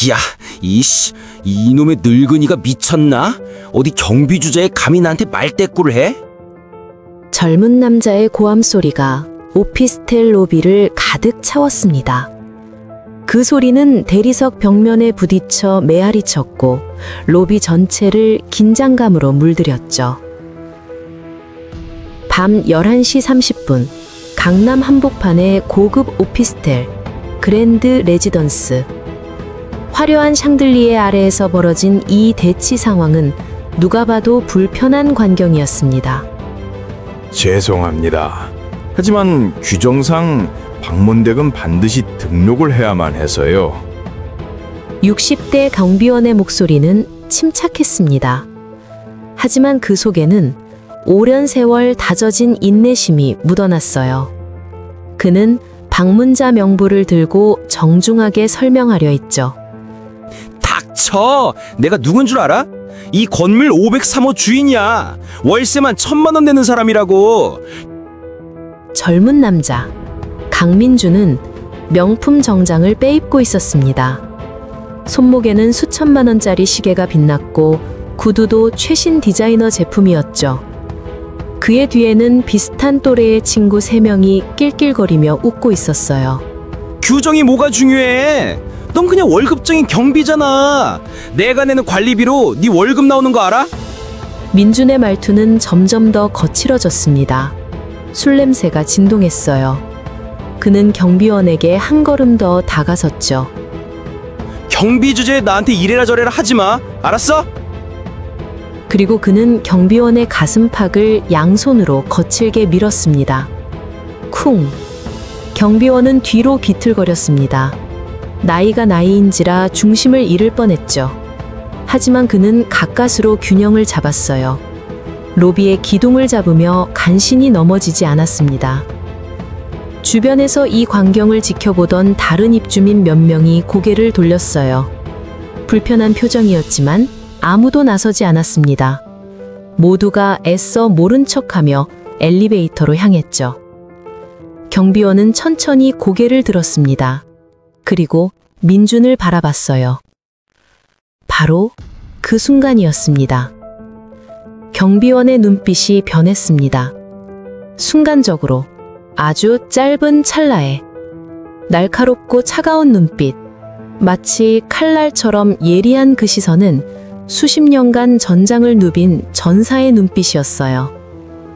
야, 이놈의 늙은이가 미쳤나? 어디 경비 주제에 감히 나한테 말대꾸를 해? 젊은 남자의 고함 소리가 오피스텔 로비를 가득 채웠습니다. 그 소리는 대리석 벽면에 부딪혀 메아리 쳤고 로비 전체를 긴장감으로 물들였죠. 밤 11시 30분, 강남 한복판의 고급 오피스텔 그랜드 레지던스. 화려한 샹들리에 아래에서 벌어진 이 대치 상황은 누가 봐도 불편한 광경이었습니다. 죄송합니다. 하지만 규정상 방문객은 반드시 등록을 해야만 해서요. 60대 경비원의 목소리는 침착했습니다. 하지만 그 속에는 오랜 세월 다져진 인내심이 묻어났어요. 그는 방문자 명부를 들고 정중하게 설명하려 했죠. 닥쳐! 내가 누군 줄 알아? 이 건물 503호 주인이야. 월세만 1,000만 원 내는 사람이라고. 젊은 남자 강민주는 명품 정장을 빼입고 있었습니다. 손목에는 수천만 원짜리 시계가 빛났고 구두도 최신 디자이너 제품이었죠. 그의 뒤에는 비슷한 또래의 친구 3명이 낄낄거리며 웃고 있었어요. 규정이 뭐가 중요해? 넌 그냥 월급쟁이 경비잖아. 내가 내는 관리비로 네 월급 나오는 거 알아? 민준의 말투는 점점 더 거칠어졌습니다. 술 냄새가 진동했어요. 그는 경비원에게 한 걸음 더 다가섰죠. 경비 주제에 나한테 이래라 저래라 하지 마. 알았어? 그리고 그는 경비원의 가슴팍을 양손으로 거칠게 밀었습니다. 쿵! 경비원은 뒤로 비틀거렸습니다. 나이가 나이인지라 중심을 잃을 뻔했죠. 하지만 그는 가까스로 균형을 잡았어요. 로비의 기둥을 잡으며 간신히 넘어지지 않았습니다. 주변에서 이 광경을 지켜보던 다른 입주민 몇 명이 고개를 돌렸어요. 불편한 표정이었지만 아무도 나서지 않았습니다. 모두가 애써 모른 척하며 엘리베이터로 향했죠. 경비원은 천천히 고개를 들었습니다. 그리고 민준을 바라봤어요. 바로 그 순간이었습니다. 경비원의 눈빛이 변했습니다. 순간적으로, 아주 짧은 찰나에 날카롭고 차가운 눈빛, 마치 칼날처럼 예리한 그 시선은 수십 년간 전장을 누빈 전사의 눈빛이었어요.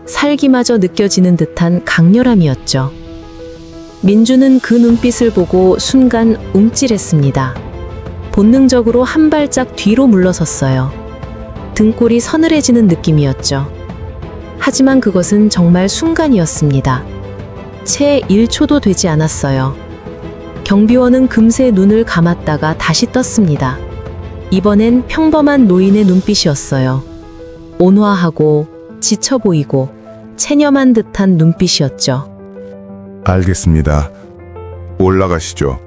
살기마저 느껴지는 듯한 강렬함이었죠. 민주는 그 눈빛을 보고 순간 움찔했습니다. 본능적으로 한 발짝 뒤로 물러섰어요. 등골이 서늘해지는 느낌이었죠. 하지만 그것은 정말 순간이었습니다. 채 1초도 되지 않았어요. 경비원은 금세 눈을 감았다가 다시 떴습니다. 이번엔 평범한 노인의 눈빛이었어요. 온화하고 지쳐 보이고 체념한 듯한 눈빛이었죠. 알겠습니다. 올라가시죠.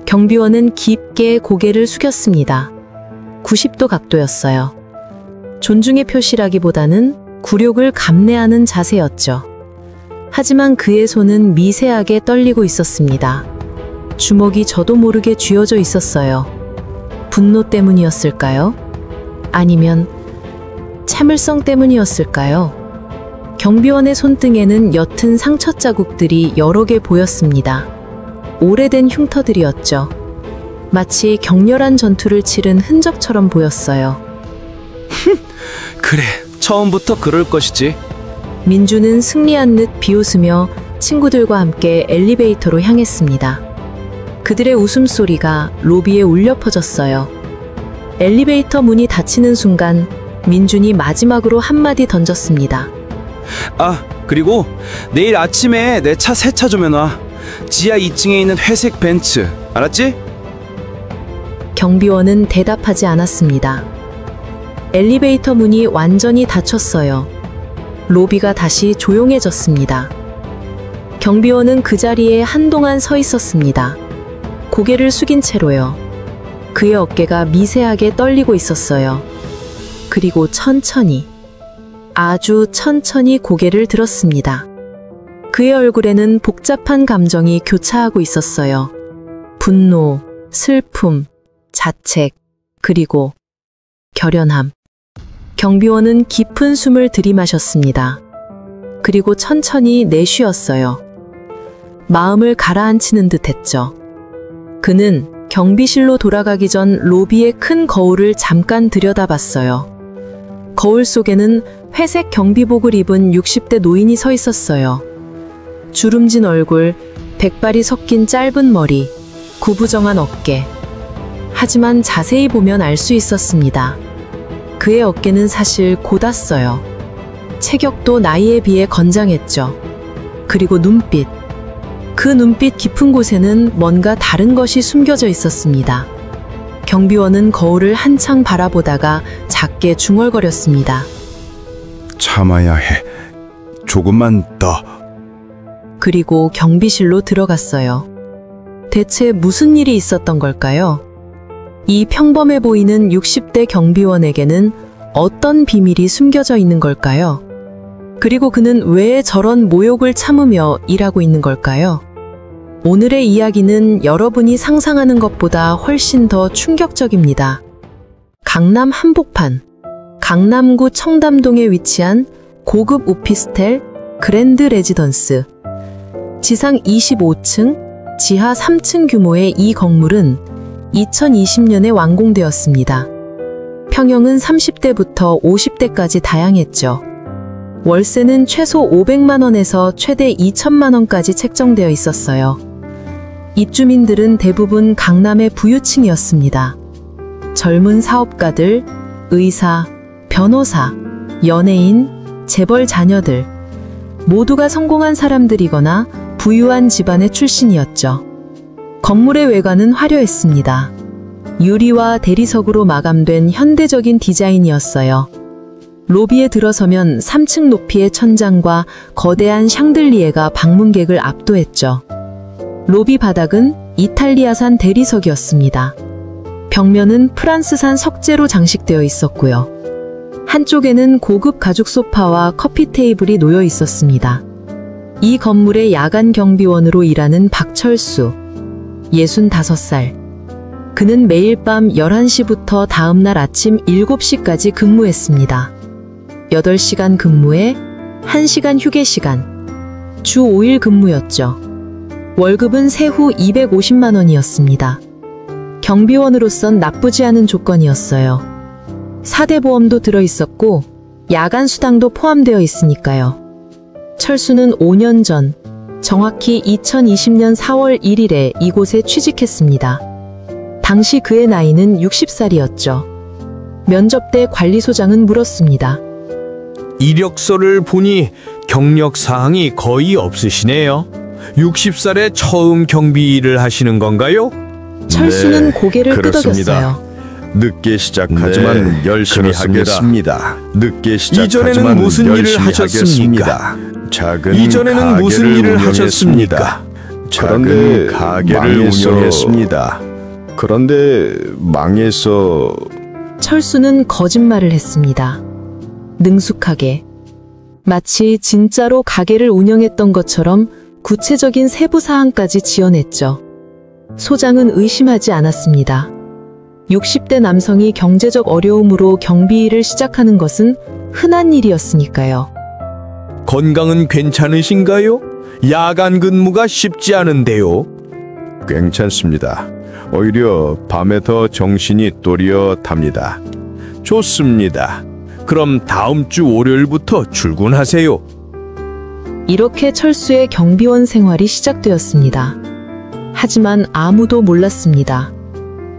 경비원은 깊게 고개를 숙였습니다. 90도 각도였어요. 존중의 표시라기보다는 굴욕을 감내하는 자세였죠. 하지만 그의 손은 미세하게 떨리고 있었습니다. 주먹이 저도 모르게 쥐어져 있었어요. 분노 때문이었을까요? 아니면 참을성 때문이었을까요? 경비원의 손등에는 옅은 상처 자국들이 여러 개 보였습니다. 오래된 흉터들이었죠. 마치 격렬한 전투를 치른 흔적처럼 보였어요. 그래, 처음부터 그럴 것이지. 민주는 승리한 듯 비웃으며 친구들과 함께 엘리베이터로 향했습니다. 그들의 웃음소리가 로비에 울려 퍼졌어요. 엘리베이터 문이 닫히는 순간 민준이 마지막으로 한마디 던졌습니다. 아, 그리고 내일 아침에 내 차 세차 좀 해놔. 지하 2층에 있는 회색 벤츠, 알았지? 경비원은 대답하지 않았습니다. 엘리베이터 문이 완전히 닫혔어요. 로비가 다시 조용해졌습니다. 경비원은 그 자리에 한동안 서 있었습니다. 고개를 숙인 채로요. 그의 어깨가 미세하게 떨리고 있었어요. 그리고 천천히, 아주 천천히 고개를 들었습니다. 그의 얼굴에는 복잡한 감정이 교차하고 있었어요. 분노, 슬픔, 자책, 그리고 결연함. 경비원은 깊은 숨을 들이마셨습니다. 그리고 천천히 내쉬었어요. 마음을 가라앉히는 듯 했죠. 그는 경비실로 돌아가기 전 로비의 큰 거울을 잠깐 들여다봤어요. 거울 속에는 회색 경비복을 입은 60대 노인이 서 있었어요. 주름진 얼굴, 백발이 섞인 짧은 머리, 구부정한 어깨. 하지만 자세히 보면 알 수 있었습니다. 그의 어깨는 사실 곧았어요. 체격도 나이에 비해 건장했죠. 그리고 눈빛. 그 눈빛 깊은 곳에는 뭔가 다른 것이 숨겨져 있었습니다. 경비원은 거울을 한창 바라보다가 작게 중얼거렸습니다. 참아야 해. 조금만 더. 그리고 경비실로 들어갔어요. 대체 무슨 일이 있었던 걸까요? 이 평범해 보이는 60대 경비원에게는 어떤 비밀이 숨겨져 있는 걸까요? 그리고 그는 왜 저런 모욕을 참으며 일하고 있는 걸까요? 오늘의 이야기는 여러분이 상상하는 것보다 훨씬 더 충격적입니다. 강남 한복판, 강남구 청담동에 위치한 고급 오피스텔 그랜드 레지던스. 지상 25층, 지하 3층 규모의 이 건물은 2020년에 완공되었습니다. 평형은 30대부터 50대까지 다양했죠. 월세는 최소 500만 원에서 최대 2천만 원까지 책정되어 있었어요. 입주민들은 대부분 강남의 부유층이었습니다. 젊은 사업가들, 의사, 변호사, 연예인, 재벌 자녀들, 모두가 성공한 사람들이거나 부유한 집안의 출신이었죠. 건물의 외관은 화려했습니다. 유리와 대리석으로 마감된 현대적인 디자인이었어요. 로비에 들어서면 3층 높이의 천장과 거대한 샹들리에가 방문객을 압도했죠. 로비 바닥은 이탈리아산 대리석이었습니다. 벽면은 프랑스산 석재로 장식되어 있었고요. 한쪽에는 고급 가죽 소파와 커피 테이블이 놓여 있었습니다. 이 건물의 야간 경비원으로 일하는 박철수, 65살. 그는 매일 밤 11시부터 다음날 아침 7시까지 근무했습니다. 8시간 근무에 1시간 휴게 시간. 주 5일 근무였죠. 월급은 세후 250만 원이었습니다. 경비원으로선 나쁘지 않은 조건이었어요. 4대 보험도 들어있었고 야간 수당도 포함되어 있으니까요. 철수는 5년 전, 정확히 2020년 4월 1일에 이곳에 취직했습니다. 당시 그의 나이는 60살이었죠. 면접 때 관리소장은 물었습니다. 이력서를 보니 경력 사항이 거의 없으시네요. 60살에 처음 경비 일을 하시는 건가요? 철수는 고개를 그렇습니다. 끄덕였어요. 늦게 시작하지만 열심히 하겠습니다. 늦게 시작하지만 이전에는 무슨 일을 열심히 하셨습니까? 하겠습니다. 작은 이전에는 무슨 가게를 일을 운영했습니다. 하셨습니까? 작은 가게를 운영했습니다. 그런데 망해서 철수는 거짓말을 했습니다. 능숙하게. 마치 진짜로 가게를 운영했던 것처럼 구체적인 세부 사항까지 지어냈죠. 소장은 의심하지 않았습니다. 60대 남성이 경제적 어려움으로 경비 일을 시작하는 것은 흔한 일이었으니까요. 건강은 괜찮으신가요? 야간 근무가 쉽지 않은데요. 괜찮습니다. 오히려 밤에 더 정신이 또렷합니다. 좋습니다. 그럼 다음 주 월요일부터 출근하세요. 이렇게 철수의 경비원 생활이 시작되었습니다. 하지만 아무도 몰랐습니다.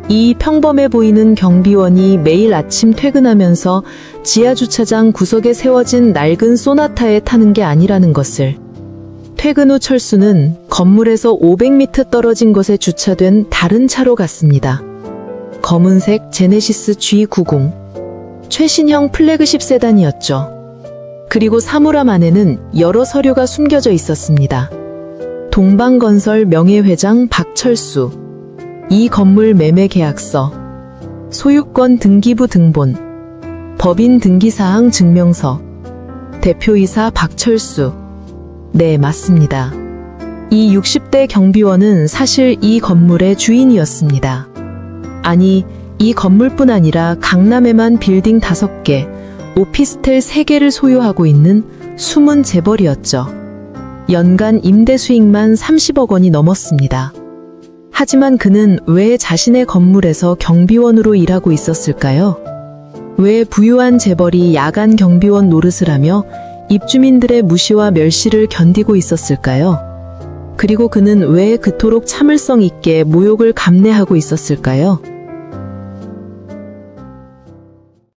이 평범해 보이는 경비원이 매일 아침 퇴근하면서 지하주차장 구석에 세워진 낡은 소나타에 타는 게 아니라는 것을. 퇴근 후 철수는 건물에서 500m 떨어진 곳에 주차된 다른 차로 갔습니다. 검은색 제네시스 G90. 최신형 플래그십 세단이었죠. 그리고 사물함 안에는 여러 서류가 숨겨져 있었습니다. 동방건설 명예회장 박철수, 이 건물 매매 계약서, 소유권 등기부 등본, 법인 등기사항 증명서, 대표이사 박철수. 네, 맞습니다. 이 60대 경비원은 사실 이 건물의 주인이었습니다. 아니, 이 건물뿐 아니라 강남에만 빌딩 5개, 오피스텔 3개를 소유하고 있는 숨은 재벌이었죠. 연간 임대 수익만 30억 원이 넘었습니다. 하지만 그는 왜 자신의 건물에서 경비원으로 일하고 있었을까요? 왜 부유한 재벌이 야간 경비원 노릇을 하며 입주민들의 무시와 멸시를 견디고 있었을까요? 그리고 그는 왜 그토록 참을성 있게 모욕을 감내하고 있었을까요?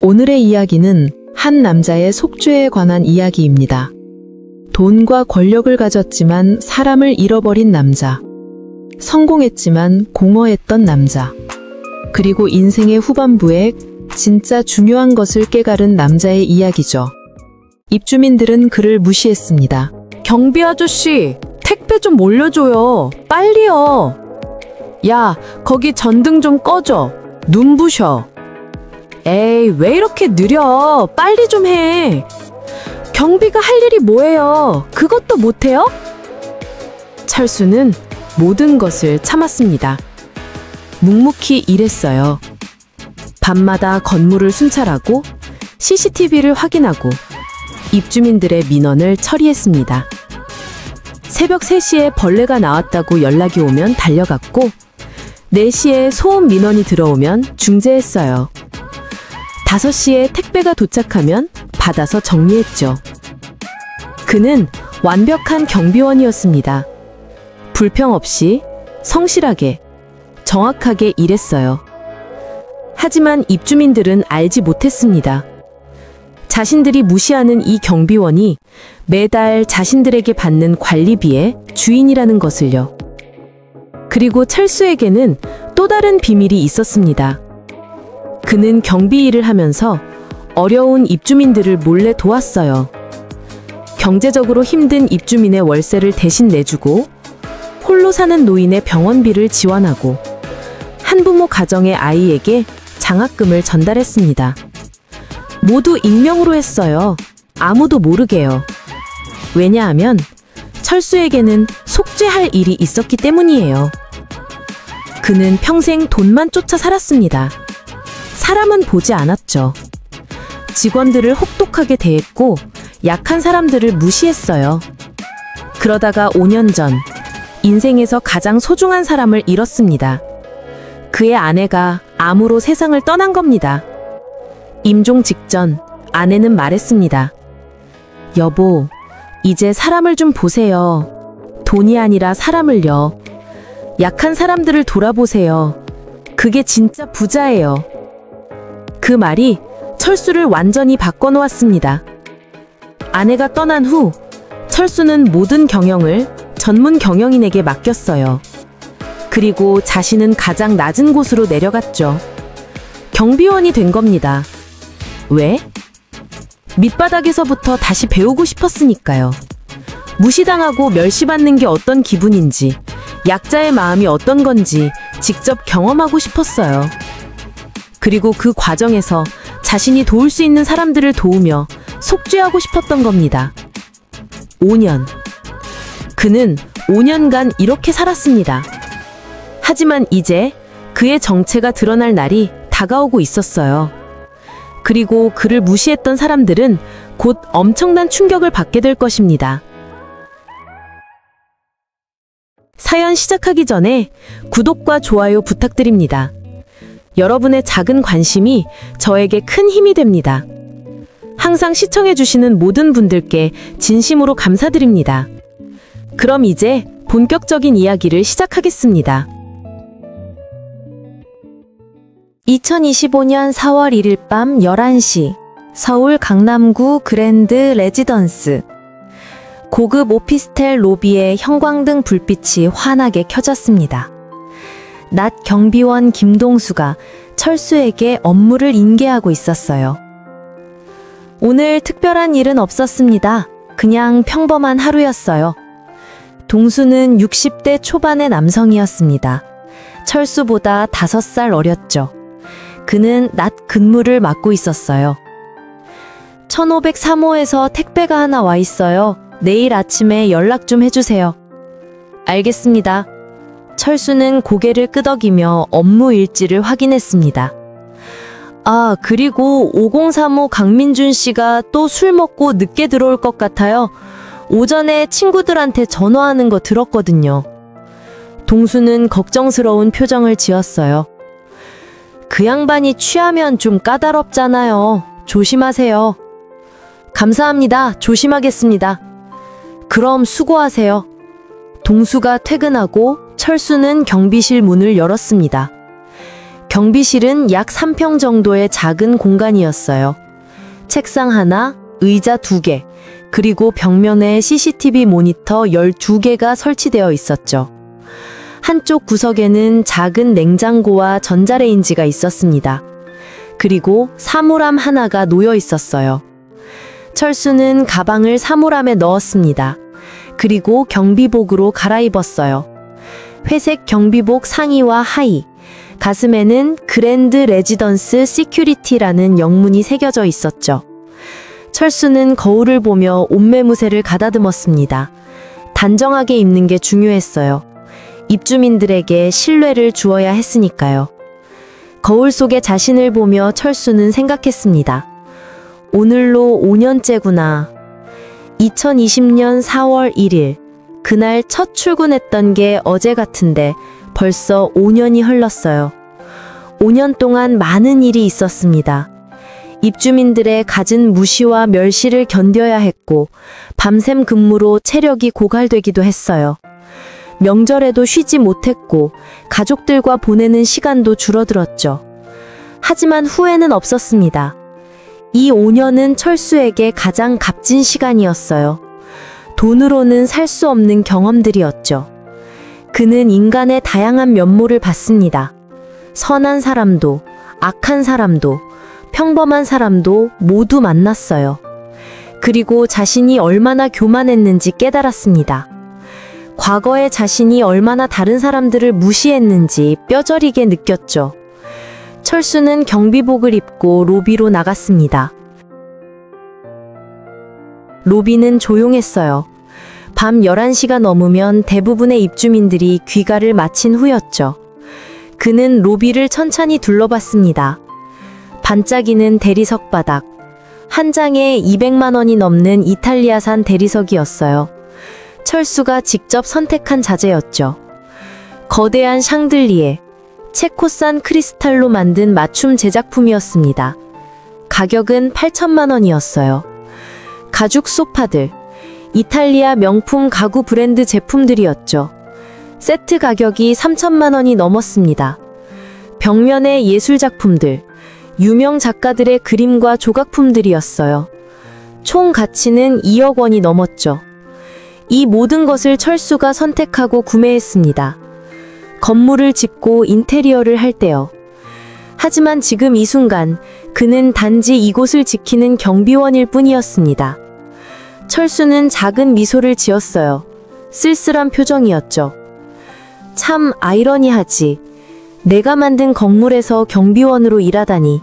오늘의 이야기는 한 남자의 속죄에 관한 이야기입니다. 돈과 권력을 가졌지만 사람을 잃어버린 남자. 성공했지만 공허했던 남자. 그리고 인생의 후반부에 진짜 중요한 것을 깨달은 남자의 이야기죠. 입주민들은 그를 무시했습니다. 경비 아저씨, 택배 좀 올려줘요. 빨리요. 야, 거기 전등 좀 꺼줘. 눈부셔. 에이, 왜 이렇게 느려? 빨리 좀 해. 경비가 할 일이 뭐예요? 그것도 못해요? 철수는 모든 것을 참았습니다. 묵묵히 일했어요. 밤마다 건물을 순찰하고 CCTV를 확인하고 입주민들의 민원을 처리했습니다. 새벽 3시에 벌레가 나왔다고 연락이 오면 달려갔고 4시에 소음 민원이 들어오면 중재했어요. 5시에 택배가 도착하면 받아서 정리했죠. 그는 완벽한 경비원이었습니다. 불평 없이 성실하게, 정확하게 일했어요. 하지만 입주민들은 알지 못했습니다. 자신들이 무시하는 이 경비원이 매달 자신들에게 받는 관리비의 주인이라는 것을요. 그리고 철수에게는 또 다른 비밀이 있었습니다. 그는 경비 일을 하면서 어려운 입주민들을 몰래 도왔어요. 경제적으로 힘든 입주민의 월세를 대신 내주고 홀로 사는 노인의 병원비를 지원하고 한부모 가정의 아이에게 장학금을 전달했습니다. 모두 익명으로 했어요. 아무도 모르게요. 왜냐하면 철수에게는 속죄할 일이 있었기 때문이에요. 그는 평생 돈만 쫓아 살았습니다. 사람은 보지 않았죠. 직원들을 혹독하게 대했고 약한 사람들을 무시했어요. 그러다가 5년 전 인생에서 가장 소중한 사람을 잃었습니다. 그의 아내가 암으로 세상을 떠난 겁니다. 임종 직전 아내는 말했습니다. 여보, 이제 사람을 좀 보세요. 돈이 아니라 사람을요. 약한 사람들을 돌아보세요. 그게 진짜 부자예요. 그 말이 철수를 완전히 바꿔놓았습니다. 아내가 떠난 후 철수는 모든 경영을 전문 경영인에게 맡겼어요. 그리고 자신은 가장 낮은 곳으로 내려갔죠. 경비원이 된 겁니다. 왜? 밑바닥에서부터 다시 배우고 싶었으니까요. 무시당하고 멸시받는 게 어떤 기분인지, 약자의 마음이 어떤 건지 직접 경험하고 싶었어요. 그리고 그 과정에서 자신이 도울 수 있는 사람들을 도우며 속죄하고 싶었던 겁니다. 5년. 그는 5년간 이렇게 살았습니다. 하지만 이제 그의 정체가 드러날 날이 다가오고 있었어요. 그리고 그를 무시했던 사람들은 곧 엄청난 충격을 받게 될 것입니다. 사연 시작하기 전에 구독과 좋아요 부탁드립니다. 여러분의 작은 관심이 저에게 큰 힘이 됩니다. 항상 시청해주시는 모든 분들께 진심으로 감사드립니다. 그럼 이제 본격적인 이야기를 시작하겠습니다. 2025년 4월 1일 밤 11시 서울 강남구 그랜드 레지던스 고급 오피스텔 로비에 형광등 불빛이 환하게 켜졌습니다. 낮 경비원 김동수가 철수에게 업무를 인계하고 있었어요. 오늘 특별한 일은 없었습니다. 그냥 평범한 하루였어요. 동수는 60대 초반의 남성이었습니다. 철수보다 5살 어렸죠. 그는 낮 근무를 맡고 있었어요. 1503호에서 택배가 하나 와 있어요. 내일 아침에 연락 좀 해주세요. 알겠습니다. 철수는 고개를 끄덕이며 업무 일지를 확인했습니다. 아, 그리고 5035 강민준 씨가 또 술 먹고 늦게 들어올 것 같아요. 오전에 친구들한테 전화하는 거 들었거든요. 동수는 걱정스러운 표정을 지었어요. 그 양반이 취하면 좀 까다롭잖아요. 조심하세요. 감사합니다. 조심하겠습니다. 그럼 수고하세요. 동수가 퇴근하고 철수는 경비실 문을 열었습니다. 경비실은 약 3평 정도의 작은 공간이었어요. 책상 하나, 의자 2개, 그리고 벽면에 CCTV 모니터 12개가 설치되어 있었죠. 한쪽 구석에는 작은 냉장고와 전자레인지가 있었습니다. 그리고 사물함 하나가 놓여 있었어요. 철수는 가방을 사물함에 넣었습니다. 그리고 경비복으로 갈아입었어요. 회색 경비복 상의와 하의, 가슴에는 그랜드 레지던스 시큐리티라는 영문이 새겨져 있었죠. 철수는 거울을 보며 옷매무새를 가다듬었습니다. 단정하게 입는 게 중요했어요. 입주민들에게 신뢰를 주어야 했으니까요. 거울 속의 자신을 보며 철수는 생각했습니다. 오늘로 5년째구나. 2020년 4월 1일, 그날 첫 출근했던 게 어제 같은데 벌써 5년이 흘렀어요. 5년 동안 많은 일이 있었습니다. 입주민들의 갖은 무시와 멸시를 견뎌야 했고 밤샘 근무로 체력이 고갈되기도 했어요. 명절에도 쉬지 못했고 가족들과 보내는 시간도 줄어들었죠. 하지만 후회는 없었습니다. 이 5년은 철수에게 가장 값진 시간이었어요. 돈으로는 살 수 없는 경험들이었죠. 그는 인간의 다양한 면모를 봤습니다. 선한 사람도, 악한 사람도, 평범한 사람도 모두 만났어요. 그리고 자신이 얼마나 교만했는지 깨달았습니다. 과거의 자신이 얼마나 다른 사람들을 무시했는지 뼈저리게 느꼈죠. 철수는 경비복을 입고 로비로 나갔습니다. 로비는 조용했어요. 밤 11시가 넘으면 대부분의 입주민들이 귀가를 마친 후였죠. 그는 로비를 천천히 둘러봤습니다. 반짝이는 대리석 바닥. 한 장에 200만 원이 넘는 이탈리아산 대리석이었어요. 철수가 직접 선택한 자재였죠. 거대한 샹들리에, 체코산 크리스탈로 만든 맞춤 제작품이었습니다. 가격은 8천만 원이었어요. 가죽 소파들, 이탈리아 명품 가구 브랜드 제품들이었죠. 세트 가격이 3천만 원이 넘었습니다. 벽면의 예술작품들, 유명 작가들의 그림과 조각품들이었어요. 총 가치는 2억 원이 넘었죠. 이 모든 것을 철수가 선택하고 구매했습니다. 건물을 짓고 인테리어를 할 때요. 하지만 지금 이 순간 그는 단지 이곳을 지키는 경비원일 뿐이었습니다. 철수는 작은 미소를 지었어요. 쓸쓸한 표정이었죠. 참 아이러니하지. 내가 만든 건물에서 경비원으로 일하다니.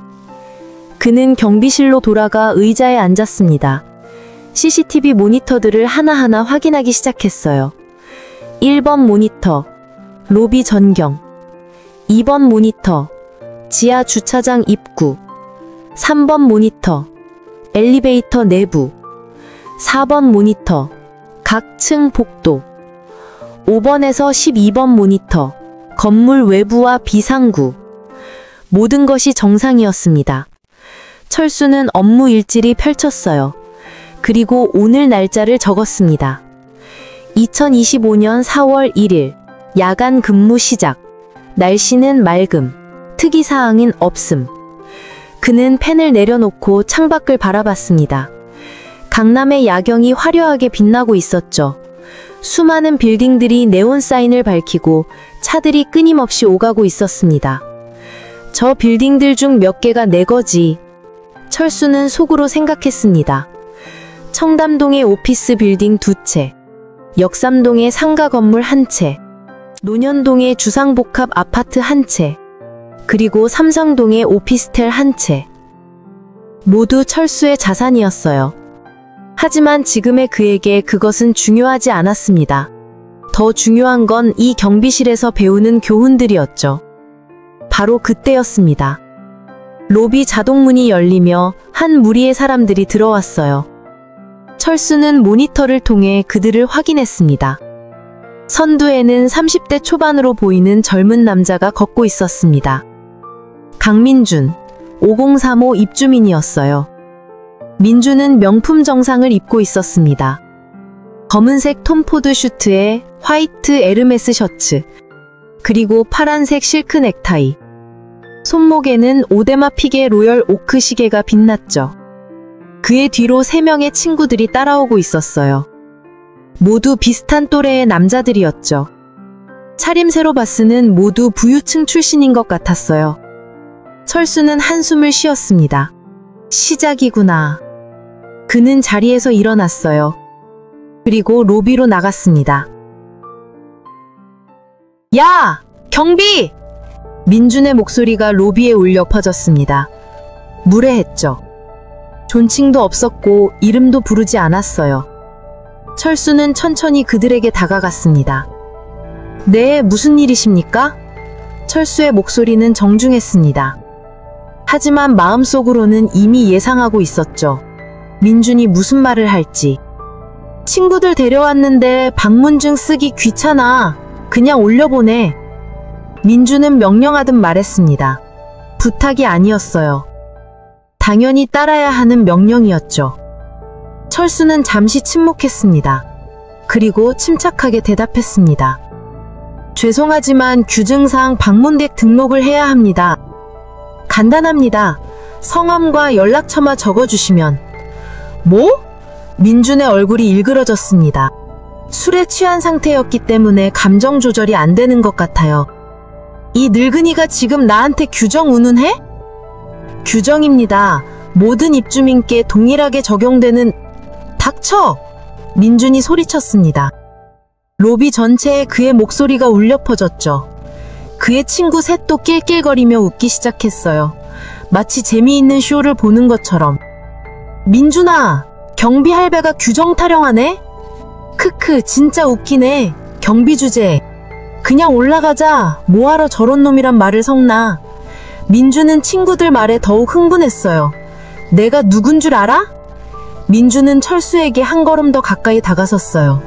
그는 경비실로 돌아가 의자에 앉았습니다. CCTV 모니터들을 하나하나 확인하기 시작했어요. 1번 모니터, 로비 전경. 2번 모니터, 지하 주차장 입구. 3번 모니터, 엘리베이터 내부. 4번 모니터, 각 층 복도. 5번에서 12번 모니터, 건물 외부와 비상구. 모든 것이 정상이었습니다. 철수는 업무 일지를 펼쳤어요. 그리고 오늘 날짜를 적었습니다. 2025년 4월 1일, 야간 근무 시작. 날씨는 맑음, 특이사항은 없음. 그는 펜을 내려놓고 창밖을 바라봤습니다. 강남의 야경이 화려하게 빛나고 있었죠. 수많은 빌딩들이 네온 사인을 밝히고 차들이 끊임없이 오가고 있었습니다. 저 빌딩들 중 몇 개가 내 거지. 철수는 속으로 생각했습니다. 청담동의 오피스 빌딩 2채, 역삼동의 상가 건물 1채, 논현동의 주상복합 아파트 1채, 그리고 삼성동의 오피스텔 1채. 모두 철수의 자산이었어요. 하지만 지금의 그에게 그것은 중요하지 않았습니다. 더 중요한 건 이 경비실에서 배우는 교훈들이었죠. 바로 그때였습니다. 로비 자동문이 열리며 한 무리의 사람들이 들어왔어요. 철수는 모니터를 통해 그들을 확인했습니다. 선두에는 30대 초반으로 보이는 젊은 남자가 걷고 있었습니다. 강민준, 5035 입주민이었어요. 민준은 명품 정상을 입고 있었습니다. 검은색 톰포드 슈트에 화이트 에르메스 셔츠, 그리고 파란색 실크 넥타이. 손목에는 오데마 피게 로열 오크 시계가 빛났죠. 그의 뒤로 3명의 친구들이 따라오고 있었어요. 모두 비슷한 또래의 남자들이었죠. 차림새로 봤으는 모두 부유층 출신인 것 같았어요. 철수는 한숨을 쉬었습니다. 시작이구나. 그는 자리에서 일어났어요. 그리고 로비로 나갔습니다. 야! 경비! 민준의 목소리가 로비에 울려 퍼졌습니다. 무례했죠. 존칭도 없었고 이름도 부르지 않았어요. 철수는 천천히 그들에게 다가갔습니다. 네, 무슨 일이십니까? 철수의 목소리는 정중했습니다. 하지만 마음속으로는 이미 예상하고 있었죠. 민준이 무슨 말을 할지. 친구들 데려왔는데 방문증 쓰기 귀찮아. 그냥 올려보내. 민준은 명령하듯 말했습니다. 부탁이 아니었어요. 당연히 따라야 하는 명령이었죠. 철수는 잠시 침묵했습니다. 그리고 침착하게 대답했습니다. 죄송하지만 규정상 방문객 등록을 해야 합니다. 간단합니다. 성함과 연락처만 적어주시면. 뭐? 민준의 얼굴이 일그러졌습니다. 술에 취한 상태였기 때문에 감정 조절이 안 되는 것 같아요. 이 늙은이가 지금 나한테 규정 운운해? 규정입니다. 모든 입주민께 동일하게 적용되는... 닥쳐! 민준이 소리쳤습니다. 로비 전체에 그의 목소리가 울려 퍼졌죠. 그의 친구 셋도 낄낄거리며 웃기 시작했어요. 마치 재미있는 쇼를 보는 것처럼. 민준아! 경비 할배가 규정 타령하네? 크크, 진짜 웃기네. 경비 주제. 그냥 올라가자. 뭐하러 저런 놈이란 말을 섞나. 민주는 친구들 말에 더욱 흥분했어요. 내가 누군 줄 알아? 민주는 철수에게 한 걸음 더 가까이 다가섰어요.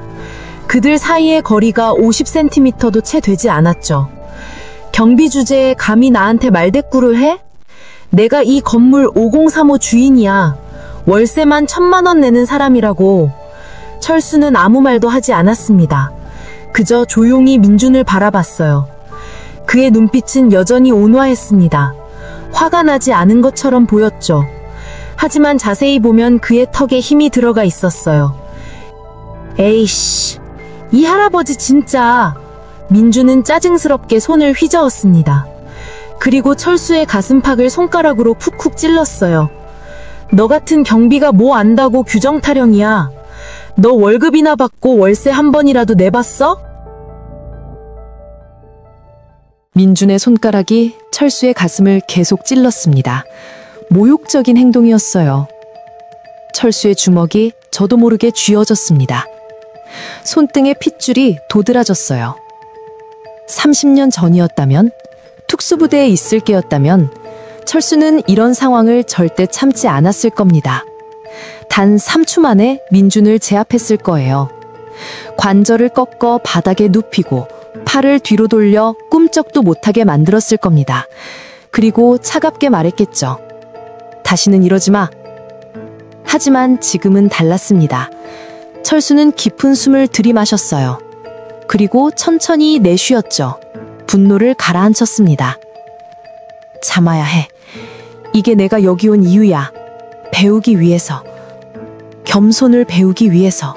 그들 사이의 거리가 50cm도 채 되지 않았죠. 경비 주제에 감히 나한테 말대꾸를 해? 내가 이 건물 5035 주인이야. 월세만 1,000만 원 내는 사람이라고. 철수는 아무 말도 하지 않았습니다. 그저 조용히 민준을 바라봤어요. 그의 눈빛은 여전히 온화했습니다. 화가 나지 않은 것처럼 보였죠. 하지만 자세히 보면 그의 턱에 힘이 들어가 있었어요. 에이씨, 이 할아버지 진짜. 민준은 짜증스럽게 손을 휘저었습니다. 그리고 철수의 가슴팍을 손가락으로 쿡쿡 찔렀어요. 너 같은 경비가 뭐 안다고 규정 타령이야. 너 월급이나 받고 월세 한 번이라도 내봤어? 민준의 손가락이 철수의 가슴을 계속 찔렀습니다. 모욕적인 행동이었어요. 철수의 주먹이 저도 모르게 쥐어졌습니다. 손등의 핏줄이 도드라졌어요. 30년 전이었다면, 특수부대에 있을 게였다면 철수는 이런 상황을 절대 참지 않았을 겁니다. 단 3초 만에 민준을 제압했을 거예요. 관절을 꺾어 바닥에 눕히고 팔을 뒤로 돌려 꿈쩍도 못하게 만들었을 겁니다. 그리고 차갑게 말했겠죠. 다시는 이러지 마. 하지만 지금은 달랐습니다. 철수는 깊은 숨을 들이마셨어요. 그리고 천천히 내쉬었죠. 분노를 가라앉혔습니다. 참아야 해. 이게 내가 여기 온 이유야. 배우기 위해서. 겸손을 배우기 위해서.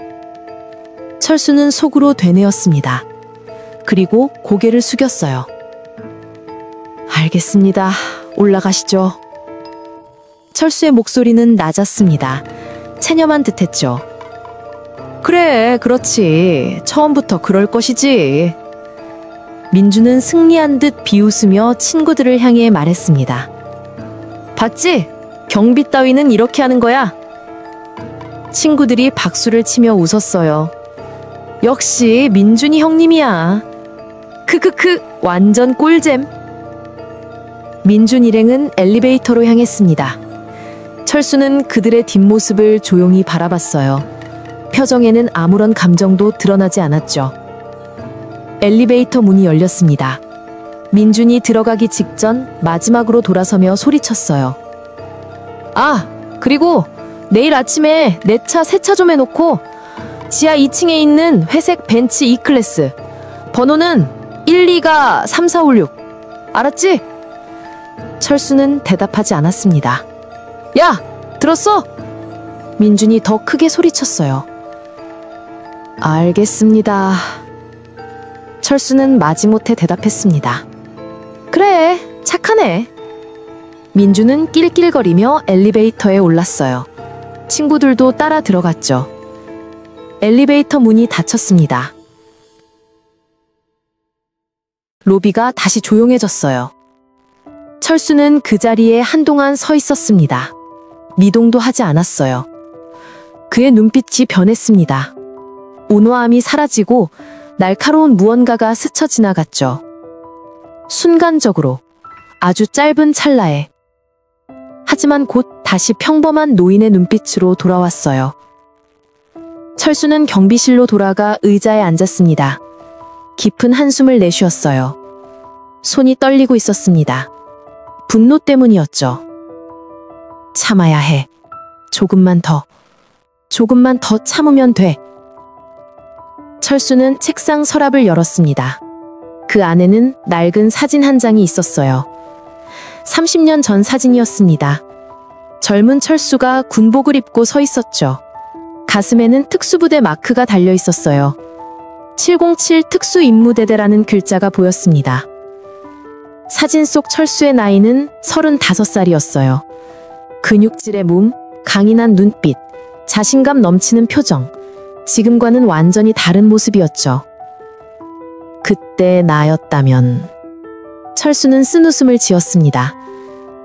철수는 속으로 되뇌었습니다. 그리고 고개를 숙였어요. 알겠습니다. 올라가시죠. 철수의 목소리는 낮았습니다. 체념한 듯했죠. 그래, 그렇지. 처음부터 그럴 것이지. 민주는 승리한 듯 비웃으며 친구들을 향해 말했습니다. 봤지? 경비 따위는 이렇게 하는 거야. 친구들이 박수를 치며 웃었어요. 역시 민준이 형님이야. 크크크, 완전 꿀잼. 민준 일행은 엘리베이터로 향했습니다. 철수는 그들의 뒷모습을 조용히 바라봤어요. 표정에는 아무런 감정도 드러나지 않았죠. 엘리베이터 문이 열렸습니다. 민준이 들어가기 직전 마지막으로 돌아서며 소리쳤어요. 아, 그리고 내일 아침에 내 차 세차 좀 해놓고 지하 2층에 있는 회색 벤츠 E클래스 번호는 12가 3456 알았지? 철수는 대답하지 않았습니다. 야, 들었어? 민준이 더 크게 소리쳤어요. 알겠습니다. 철수는 마지못해 대답했습니다. 그래, 착하네. 민준은 낄낄거리며 엘리베이터에 올랐어요. 친구들도 따라 들어갔죠. 엘리베이터 문이 닫혔습니다. 로비가 다시 조용해졌어요. 철수는 그 자리에 한동안 서 있었습니다. 미동도 하지 않았어요. 그의 눈빛이 변했습니다. 온화함이 사라지고 날카로운 무언가가 스쳐 지나갔죠. 순간적으로, 아주 짧은 찰나에. 하지만 곧 다시 평범한 노인의 눈빛으로 돌아왔어요. 철수는 경비실로 돌아가 의자에 앉았습니다. 깊은 한숨을 내쉬었어요. 손이 떨리고 있었습니다. 분노 때문이었죠. 참아야 해. 조금만 더 참으면 돼. 철수는 책상 서랍을 열었습니다. 그 안에는 낡은 사진 한 장이 있었어요. 30년 전 사진이었습니다. 젊은 철수가 군복을 입고 서 있었죠. 가슴에는 특수부대 마크가 달려 있었어요. 707 특수임무대대라는 글자가 보였습니다. 사진 속 철수의 나이는 35살이었어요. 근육질의 몸, 강인한 눈빛, 자신감 넘치는 표정. 지금과는 완전히 다른 모습이었죠. 그때 나였다면. 철수는 쓴웃음을 지었습니다.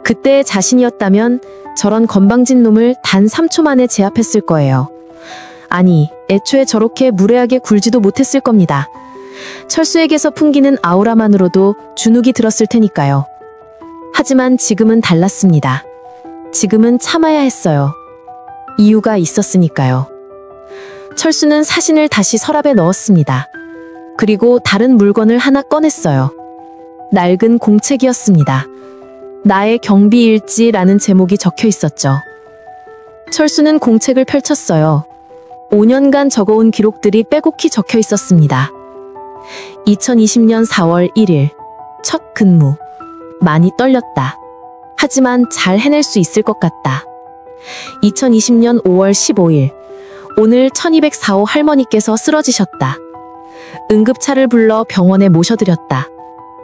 그때의 자신이었다면 저런 건방진 놈을 단 3초 만에 제압했을 거예요. 아니, 애초에 저렇게 무례하게 굴지도 못했을 겁니다. 철수에게서 풍기는 아우라만으로도 주눅이 들었을 테니까요. 하지만 지금은 달랐습니다. 지금은 참아야 했어요. 이유가 있었으니까요. 철수는 사진을 다시 서랍에 넣었습니다. 그리고 다른 물건을 하나 꺼냈어요. 낡은 공책이었습니다. 나의 경비일지라는 제목이 적혀 있었죠. 철수는 공책을 펼쳤어요. 5년간 적어온 기록들이 빼곡히 적혀 있었습니다. 2020년 4월 1일, 첫 근무. 많이 떨렸다. 하지만 잘 해낼 수 있을 것 같다. 2020년 5월 15일, 오늘 1204호 할머니께서 쓰러지셨다. 응급차를 불러 병원에 모셔드렸다.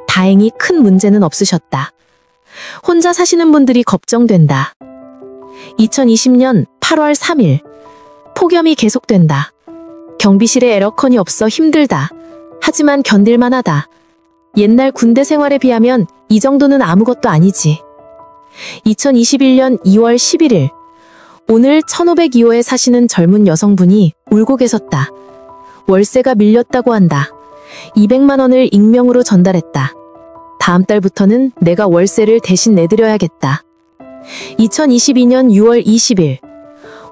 다행히 큰 문제는 없으셨다. 혼자 사시는 분들이 걱정된다. 2020년 8월 3일, 폭염이 계속된다. 경비실에 에어컨이 없어 힘들다. 하지만 견딜만하다. 옛날 군대 생활에 비하면 이 정도는 아무것도 아니지. 2021년 2월 11일, 오늘 1502호에 사시는 젊은 여성분이 울고 계셨다. 월세가 밀렸다고 한다. 200만 원을 익명으로 전달했다. 다음 달부터는 내가 월세를 대신 내드려야겠다. 2022년 6월 20일,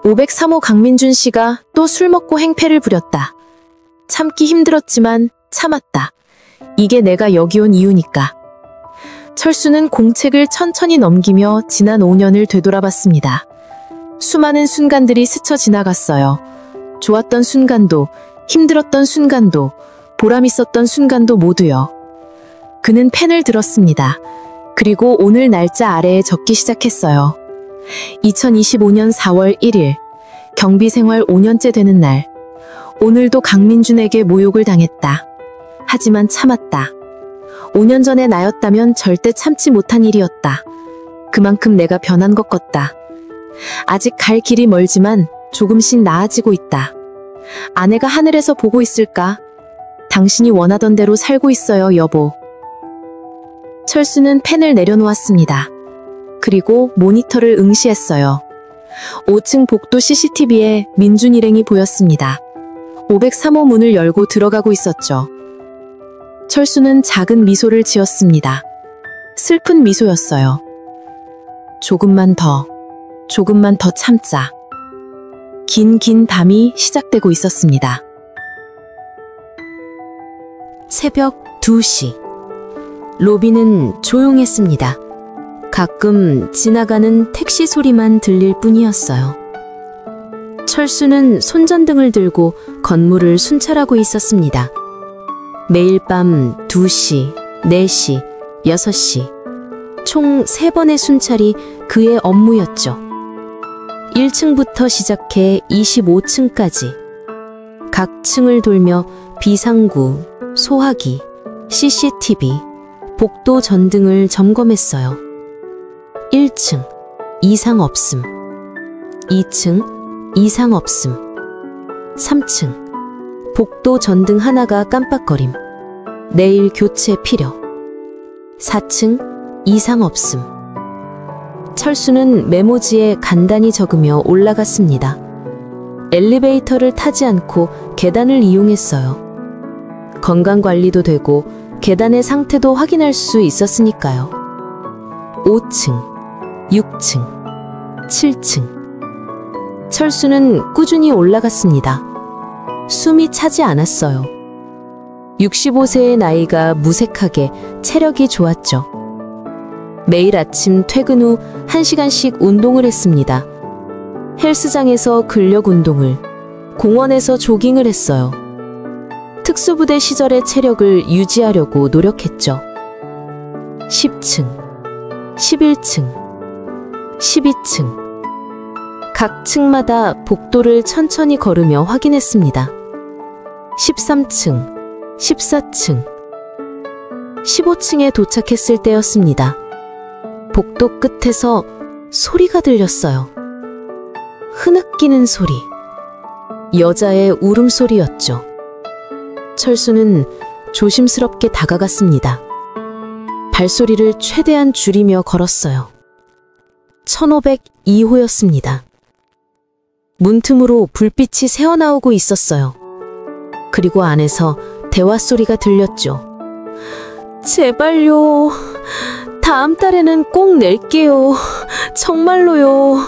503호 강민준 씨가 또 술 먹고 행패를 부렸다. 참기 힘들었지만 참았다. 이게 내가 여기 온 이유니까. 철수는 공책을 천천히 넘기며 지난 5년을 되돌아봤습니다. 수많은 순간들이 스쳐 지나갔어요. 좋았던 순간도, 힘들었던 순간도, 보람있었던 순간도 모두요. 그는 펜을 들었습니다. 그리고 오늘 날짜 아래에 적기 시작했어요. 2025년 4월 1일, 경비생활 5년째 되는 날. 오늘도 강민준에게 모욕을 당했다. 하지만 참았다. 5년 전의 나였다면 절대 참지 못한 일이었다. 그만큼 내가 변한 것 같다. 아직 갈 길이 멀지만 조금씩 나아지고 있다. 아내가 하늘에서 보고 있을까? 당신이 원하던 대로 살고 있어요, 여보. 철수는 펜을 내려놓았습니다. 그리고 모니터를 응시했어요. 5층 복도 CCTV에 민준 일행이 보였습니다. 503호 문을 열고 들어가고 있었죠. 철수는 작은 미소를 지었습니다. 슬픈 조금만 더 참자. 긴 담이 시작되고 있었습니다. 새벽 2시. 로비는 조용했습니다. 가끔 지나가는 택시 소리만 들릴 뿐이었어요. 철수는 손전등을 들고 건물을 순찰하고 있었습니다. 매일 밤 2시, 4시, 6시, 총 3번의 순찰이 그의 업무였죠. 1층부터 시작해 25층까지 각 층을 돌며 비상구, 소화기, CCTV, 복도 전등을 점검했어요. 1층, 이상 없음. 2층, 이상 없음. 3층, 복도 전등 하나가 깜빡거림. 내일 교체 필요. 4층, 이상 없음. 철수는 메모지에 간단히 적으며 올라갔습니다. 엘리베이터를 타지 않고 계단을 이용했어요. 건강관리도 되고 계단의 상태도 확인할 수 있었으니까요. 5층, 6층, 7층. 철수는 꾸준히 올라갔습니다. 숨이 차지 않았어요. 65세의 나이가 무색하게 체력이 좋았죠. 매일 아침 퇴근 후 1시간씩 운동을 했습니다. 헬스장에서 근력 운동을, 공원에서 조깅을 했어요. 특수부대 시절의 체력을 유지하려고 노력했죠. 10층, 11층, 12층. 각 층마다 복도를 천천히 걸으며 확인했습니다. 13층, 14층, 15층에 도착했을 때였습니다. 복도 끝에서 소리가 들렸어요. 흐느끼는 소리. 여자의 울음소리였죠. 철수는 조심스럽게 다가갔습니다. 발소리를 최대한 줄이며 걸었어요. 1502호였습니다. 문틈으로 불빛이 새어나오고 있었어요. 그리고 안에서 대화 소리가 들렸죠. 제발요. 다음 달에는 꼭 낼게요. 정말로요.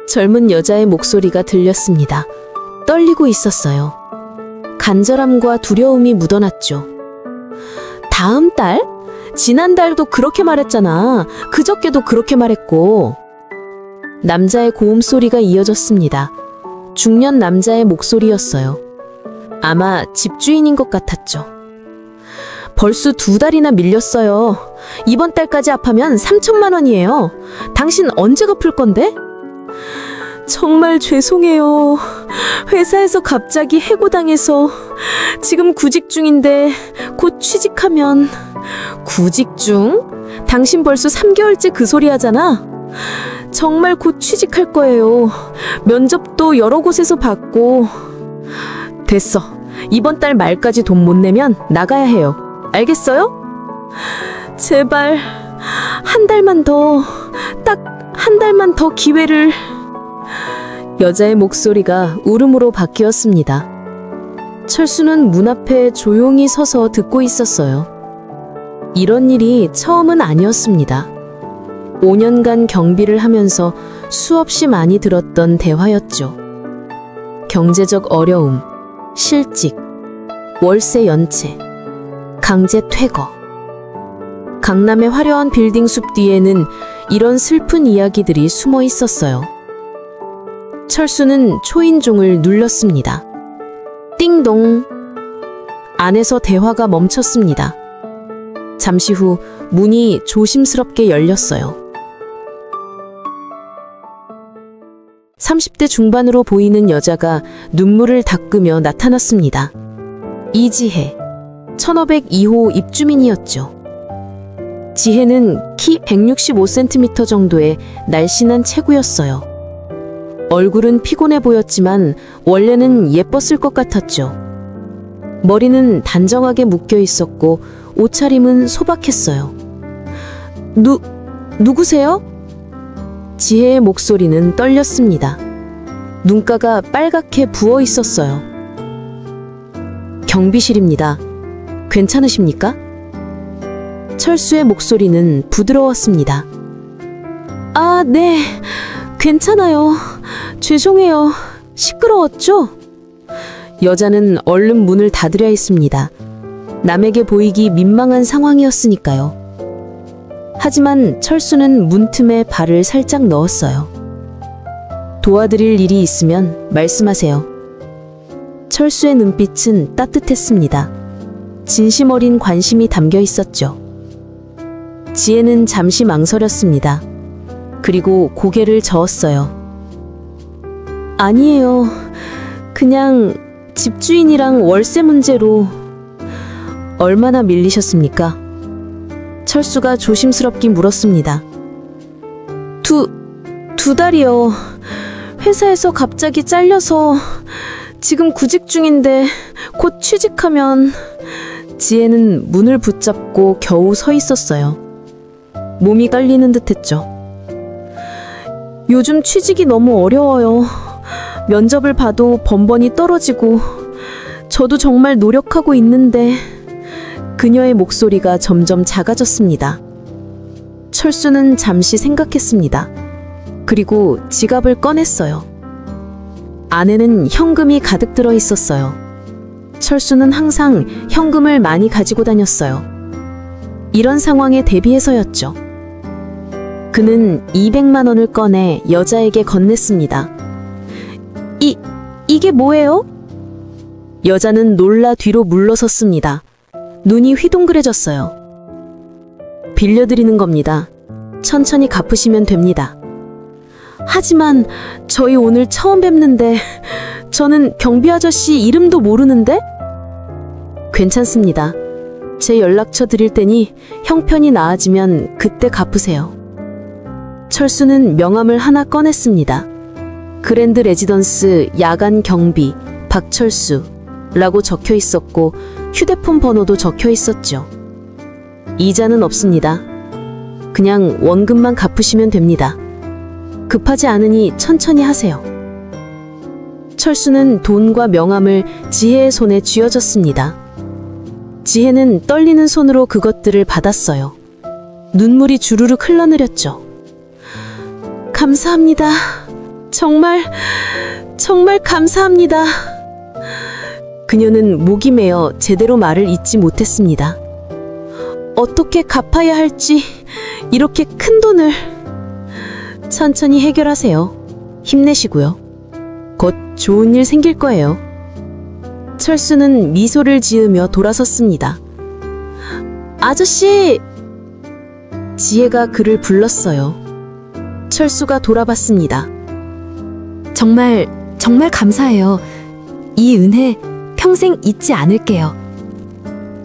젊은 여자의 목소리가 들렸습니다. 떨리고 있었어요. 간절함과 두려움이 묻어났죠. 다음 달? 지난달도 그렇게 말했잖아. 그저께도 그렇게 말했고. 남자의 고음 소리가 이어졌습니다. 중년 남자의 목소리였어요. 아마 집주인인 것 같았죠. 벌써 2달이나 밀렸어요. 이번 달까지 합하면 3천만 원이에요. 당신 언제 갚을 건데? 정말 죄송해요. 회사에서 갑자기 해고당해서 지금 구직 중인데 곧 취직하면. 구직 중? 당신 벌써 3개월째 그 소리 하잖아. 정말 곧 취직할 거예요. 면접도 여러 곳에서 받고. 됐어. 이번 달 말까지 돈 못 내면 나가야 해요. 알겠어요? 제발 한 달만 더, 딱 한 달만 더 기회를. 여자의 목소리가 울음으로 바뀌었습니다. 철수는 문 앞에 조용히 서서 듣고 있었어요. 이런 일이 처음은 아니었습니다. 5년간 경비를 하면서 수없이 많이 들었던 대화였죠. 경제적 어려움, 실직, 월세 연체, 강제 퇴거. 강남의 화려한 빌딩 숲 뒤에는 이런 슬픈 이야기들이 숨어 있었어요. 철수는 초인종을 눌렀습니다. 띵동. 안에서 대화가 멈췄습니다. 잠시 후 문이 조심스럽게 열렸어요. 30대 중반으로 보이는 여자가 눈물을 닦으며 나타났습니다. 이지혜, 1502호 입주민이었죠. 지혜는 키 165cm 정도의 날씬한 체구였어요. 얼굴은 피곤해 보였지만 원래는 예뻤을 것 같았죠. 머리는 단정하게 묶여 있었고 옷차림은 소박했어요. 누구세요? 지혜의 목소리는 떨렸습니다. 눈가가 빨갛게 부어 있었어요. 경비실입니다. 괜찮으십니까? 철수의 목소리는 부드러웠습니다. 아, 네. 괜찮아요. 죄송해요. 시끄러웠죠? 여자는 얼른 문을 닫으려 했습니다. 남에게 보이기 민망한 상황이었으니까요. 하지만 철수는 문틈에 발을 살짝 넣었어요. 도와드릴 일이 있으면 말씀하세요. 철수의 눈빛은 따뜻했습니다. 진심 어린 관심이 담겨 있었죠. 지혜는 잠시 망설였습니다. 그리고 고개를 저었어요. 아니에요. 그냥 집주인이랑 월세 문제로. 얼마나 밀리셨습니까? 철수가 조심스럽게 물었습니다. 두 달이요. 회사에서 갑자기 잘려서 지금 구직 중인데 곧 취직하면. 지혜는 문을 붙잡고 겨우 서 있었어요. 몸이 떨리는 듯했죠. 요즘 취직이 너무 어려워요. 면접을 봐도 번번이 떨어지고. 저도 정말 노력하고 있는데. 그녀의 목소리가 점점 작아졌습니다. 철수는 잠시 생각했습니다. 그리고 지갑을 꺼냈어요. 안에는 현금이 가득 들어 있었어요. 철수는 항상 현금을 많이 가지고 다녔어요. 이런 상황에 대비해서였죠. 그는 200만 원을 꺼내 여자에게 건넸습니다. 이게 뭐예요? 여자는 놀라 뒤로 물러섰습니다. 눈이 휘둥그레졌어요. 빌려드리는 겁니다. 천천히 갚으시면 됩니다. 하지만 저희 오늘 처음 뵙는데 저는 경비 아저씨 이름도 모르는데? 괜찮습니다. 제 연락처 드릴 테니 형편이 나아지면 그때 갚으세요. 철수는 명함을 하나 꺼냈습니다. 그랜드 레지던스 야간 경비 박철수라고 적혀 있었고 휴대폰 번호도 적혀 있었죠. 이자는 없습니다. 그냥 원금만 갚으시면 됩니다. 급하지 않으니 천천히 하세요. 철수는 돈과 명함을 지혜의 손에 쥐어줬습니다. 지혜는 떨리는 손으로 그것들을 받았어요. 눈물이 주르륵 흘러내렸죠. 감사합니다. 정말 감사합니다. 그녀는 목이 메어 제대로 말을 잇지 못했습니다. 어떻게 갚아야 할지 이렇게 큰 돈을. 천천히 해결하세요. 힘내시고요. 곧 좋은 일 생길 거예요. 철수는 미소를 지으며 돌아섰습니다. 아저씨! 지혜가 그를 불렀어요. 철수가 돌아봤습니다. 정말 감사해요. 이 은혜 평생 잊지 않을게요.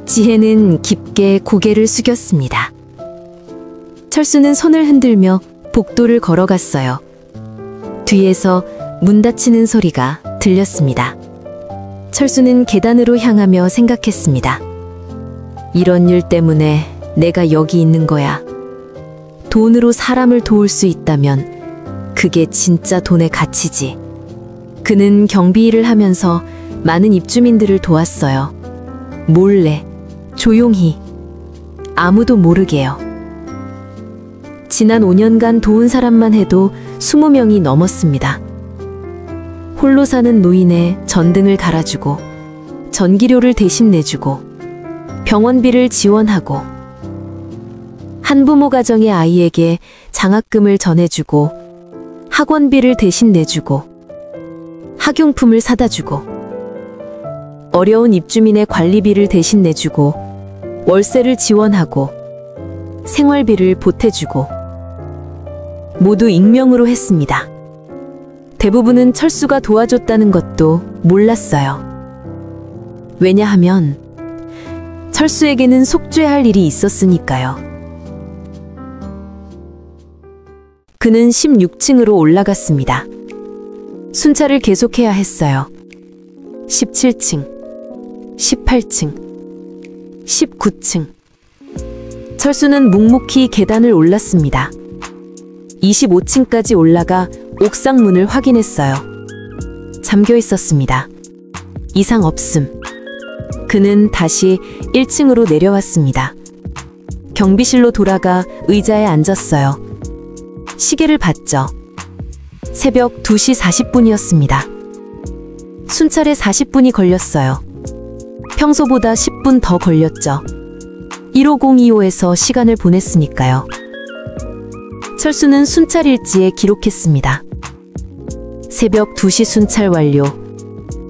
지혜는 깊게 고개를 숙였습니다. 철수는 손을 흔들며 복도를 걸어갔어요. 뒤에서 문 닫히는 소리가 들렸습니다. 철수는 계단으로 향하며 생각했습니다. 이런 일 때문에 내가 여기 있는 거야. 돈으로 사람을 도울 수 있다면 그게 진짜 돈의 가치지. 그는 경비 일을 하면서 많은 입주민들을 도왔어요. 몰래, 조용히, 아무도 모르게요. 지난 5년간 도운 사람만 해도 20명이 넘었습니다. 홀로 사는 노인의 전등을 달아주고, 전기료를 대신 내주고, 병원비를 지원하고, 한부모 가정의 아이에게 장학금을 전해주고, 학원비를 대신 내주고, 학용품을 사다 주고, 어려운 입주민의 관리비를 대신 내주고, 월세를 지원하고, 생활비를 보태주고, 모두 익명으로 했습니다. 대부분은 철수가 도와줬다는 것도 몰랐어요. 왜냐하면 철수에게는 속죄할 일이 있었으니까요. 그는 16층으로 올라갔습니다. 순찰을 계속해야 했어요. 17층, 18층, 19층. 철수는 묵묵히 계단을 올랐습니다. 25층까지 올라가 옥상 문을 확인했어요. 잠겨 있었습니다. 이상 없음. 그는 다시 1층으로 내려왔습니다. 경비실로 돌아가 의자에 앉았어요. 시계를 봤죠. 새벽 2시 40분이었습니다. 순찰에 40분이 걸렸어요. 평소보다 10분 더 걸렸죠. 15025에서 시간을 보냈으니까요. 철수는 순찰 일지에 기록했습니다. 새벽 2시 순찰 완료.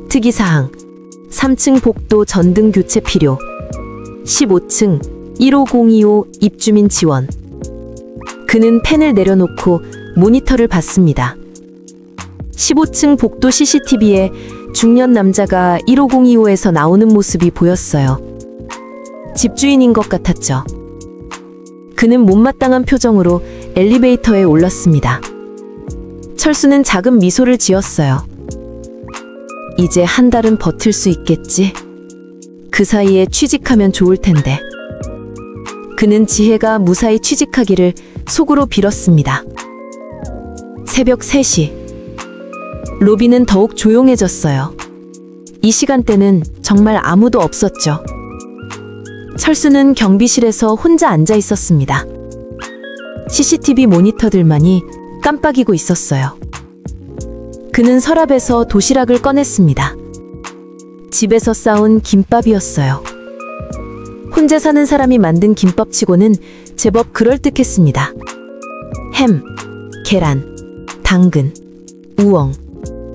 특이사항 3층 복도 전등 교체 필요. 15층 15025 입주민 지원. 그는 펜을 내려놓고 모니터를 봤습니다. 15층 복도 CCTV에 중년 남자가 15025에서 나오는 모습이 보였어요. 집주인인 것 같았죠. 그는 못마땅한 표정으로 엘리베이터에 올랐습니다. 철수는 작은 미소를 지었어요. 이제 한 달은 버틸 수 있겠지? 그 사이에 취직하면 좋을 텐데. 그는 지혜가 무사히 취직하기를 속으로 빌었습니다. 새벽 3시. 로비는 더욱 조용해졌어요. 이 시간대는 정말 아무도 없었죠. 철수는 경비실에서 혼자 앉아 있었습니다. CCTV 모니터들만이 깜빡이고 있었어요. 그는 서랍에서 도시락을 꺼냈습니다. 집에서 싸온 김밥이었어요. 혼자 사는 사람이 만든 김밥치고는 제법 그럴듯했습니다. 햄, 계란, 당근, 우엉,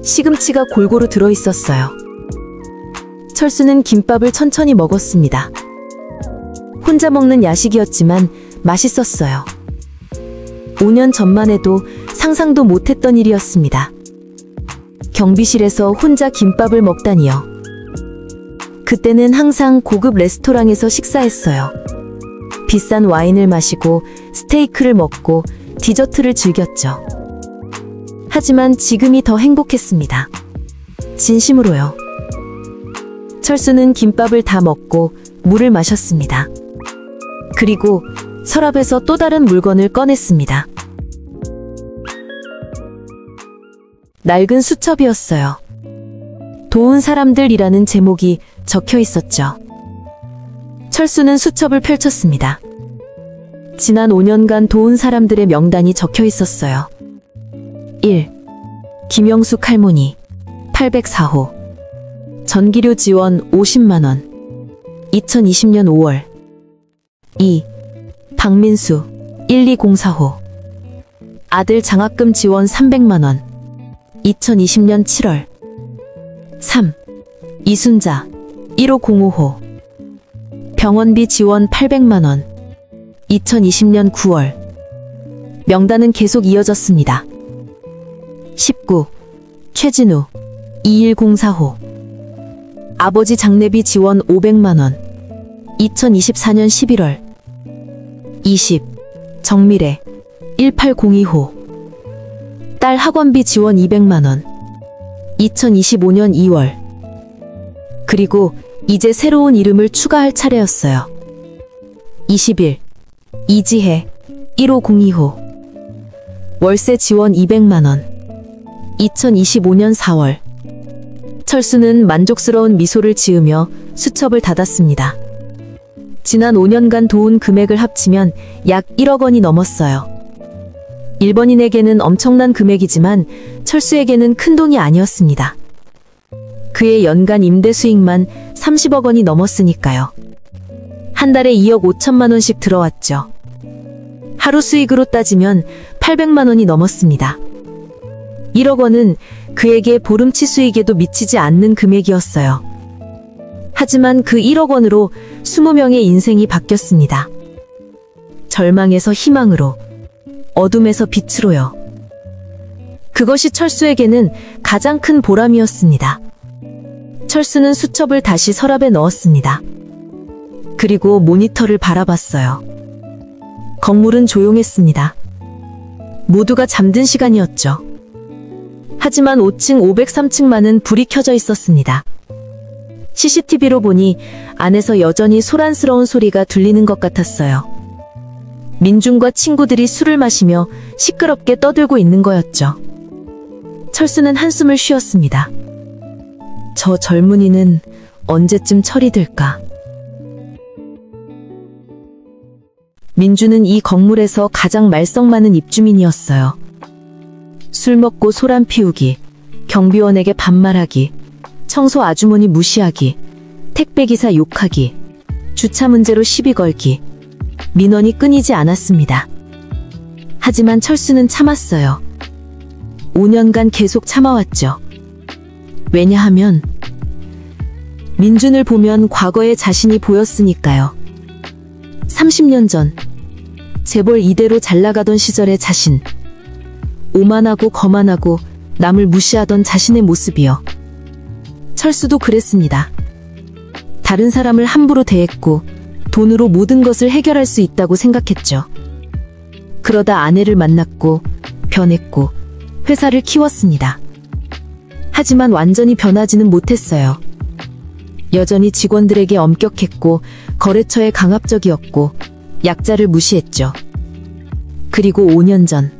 시금치가 골고루 들어있었어요. 철수는 김밥을 천천히 먹었습니다. 혼자 먹는 야식이었지만 맛있었어요. 5년 전만 해도 상상도 못했던 일이었습니다. 경비실에서 혼자 김밥을 먹다니요. 그때는 항상 고급 레스토랑에서 식사했어요. 비싼 와인을 마시고 스테이크를 먹고 디저트를 즐겼죠. 하지만 지금이 더 행복했습니다. 진심으로요. 철수는 김밥을 다 먹고 물을 마셨습니다. 그리고 서랍에서 또 다른 물건을 꺼냈습니다. 낡은 수첩이었어요. 도운 사람들이라는 제목이 적혀 있었죠. 철수는 수첩을 펼쳤습니다. 지난 5년간 도운 사람들의 명단이 적혀 있었어요. 1. 김영숙 할머니 804호 전기료 지원 50만원 2020년 5월 2. 박민수 1204호 아들 장학금 지원 300만원 2020년 7월 3. 이순자 1505호 병원비 지원 800만원 2020년 9월 명단은 계속 이어졌습니다. 19. 최진우 2104호 아버지 장례비 지원 500만원 2024년 11월 20. 정미래 1802호 딸 학원비 지원 200만원 2025년 2월 그리고 이제 새로운 이름을 추가할 차례였어요. 20일 이지혜 1502호 월세 지원 200만원 2025년 4월 철수는 만족스러운 미소를 지으며 수첩을 닫았습니다. 지난 5년간 도운 금액을 합치면 약 1억 원이 넘었어요. 일본인에게는 엄청난 금액이지만 철수에게는 큰 돈이 아니었습니다. 그의 연간 임대 수익만 30억 원이 넘었으니까요. 한 달에 2억 5천만 원씩 들어왔죠. 하루 수익으로 따지면 800만 원이 넘었습니다. 1억 원은 그에게 보름치 수익에도 미치지 않는 금액이었어요. 하지만 그 1억 원으로 20명의 인생이 바뀌었습니다. 절망에서 희망으로, 어둠에서 빛으로요. 그것이 철수에게는 가장 큰 보람이었습니다. 철수는 수첩을 다시 서랍에 넣었습니다. 그리고 모니터를 바라봤어요. 건물은 조용했습니다. 모두가 잠든 시간이었죠. 하지만 5층 503층만은 불이 켜져 있었습니다. CCTV로 보니 안에서 여전히 소란스러운 소리가 들리는 것 같았어요. 민중과 친구들이 술을 마시며 시끄럽게 떠들고 있는 거였죠. 철수는 한숨을 쉬었습니다. 저 젊은이는 언제쯤 처리될까? 민주는 이 건물에서 가장 말썽 많은 입주민이었어요. 술 먹고 소란 피우기, 경비원에게 반말하기, 청소 아주머니 무시하기, 택배기사 욕하기, 주차 문제로 시비 걸기, 민원이 끊이지 않았습니다. 하지만 철수는 참았어요. 5년간 계속 참아왔죠. 왜냐하면 민준을 보면 과거의 자신이 보였으니까요. 30년 전 재벌 이대로 잘나가던 시절의 자신, 오만하고 거만하고 남을 무시하던 자신의 모습이요. 철수도 그랬습니다. 다른 사람을 함부로 대했고 돈으로 모든 것을 해결할 수 있다고 생각했죠. 그러다 아내를 만났고 변했고 회사를 키웠습니다. 하지만 완전히 변하지는 못했어요. 여전히 직원들에게 엄격했고 거래처에 강압적이었고 약자를 무시했죠. 그리고 5년 전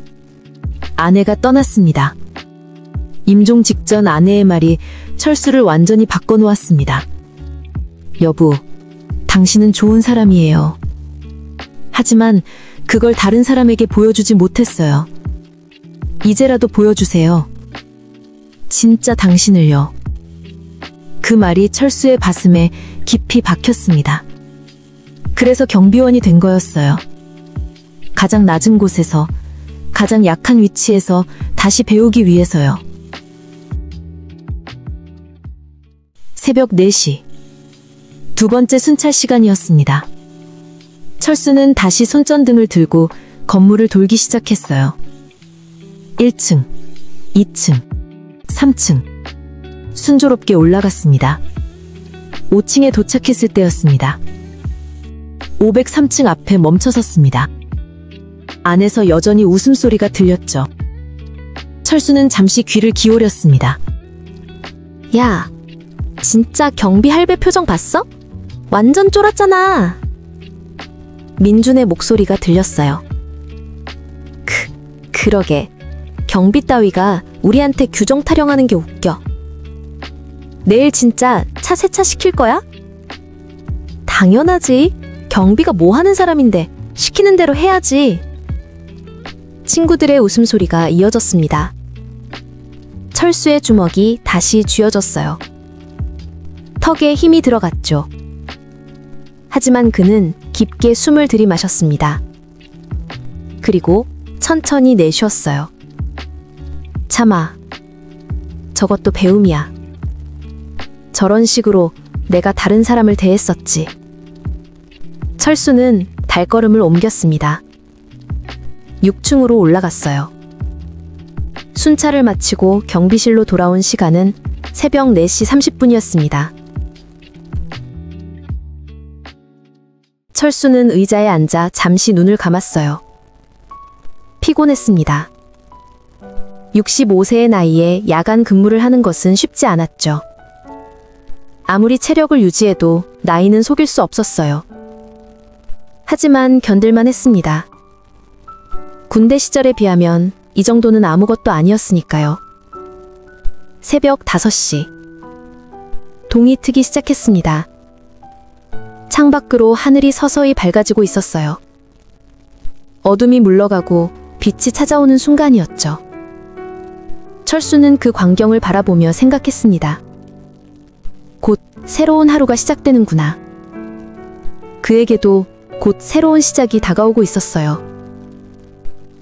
아내가 떠났습니다. 임종 직전 아내의 말이 철수를 완전히 바꿔놓았습니다. 여보, 당신은 좋은 사람이에요. 하지만 그걸 다른 사람에게 보여주지 못했어요. 이제라도 보여주세요. 진짜 당신을요. 그 말이 철수의 가슴에 깊이 박혔습니다. 그래서 경비원이 된 거였어요. 가장 낮은 곳에서, 가장 약한 위치에서 다시 배우기 위해서요. 새벽 4시. 두 번째 순찰 시간이었습니다. 철수는 다시 손전등을 들고 건물을 돌기 시작했어요. 1층, 2층, 3층. 순조롭게 올라갔습니다. 5층에 도착했을 때였습니다. 503층 앞에 멈춰섰습니다. 안에서 여전히 웃음소리가 들렸죠. 철수는 잠시 귀를 기울였습니다. 야, 진짜 경비 할배 표정 봤어? 완전 쫄았잖아. 민준의 목소리가 들렸어요. 그러게. 경비 따위가 우리한테 규정 타령하는 게 웃겨. 내일 진짜 차 세차 시킬 거야? 당연하지. 경비가 뭐 하는 사람인데 시키는 대로 해야지. 친구들의 웃음소리가 이어졌습니다. 철수의 주먹이 다시 쥐어졌어요. 턱에 힘이 들어갔죠. 하지만 그는 깊게 숨을 들이마셨습니다. 그리고 천천히 내쉬었어요. 참아. 저것도 배움이야. 저런 식으로 내가 다른 사람을 대했었지. 철수는 발걸음을 옮겼습니다. 6층으로 올라갔어요. 순찰을 마치고 경비실로 돌아온 시간은 새벽 4시 30분이었습니다. 철수는 의자에 앉아 잠시 눈을 감았어요. 피곤했습니다. 65세의 나이에 야간 근무를 하는 것은 쉽지 않았죠. 아무리 체력을 유지해도 나이는 속일 수 없었어요. 하지만 견딜만 했습니다. 군대 시절에 비하면 이 정도는 아무것도 아니었으니까요. 새벽 5시. 동이 트기 시작했습니다. 창밖으로 하늘이 서서히 밝아지고 있었어요. 어둠이 물러가고 빛이 찾아오는 순간이었죠. 철수는 그 광경을 바라보며 생각했습니다. 곧 새로운 하루가 시작되는구나. 그에게도 곧 새로운 시작이 다가오고 있었어요.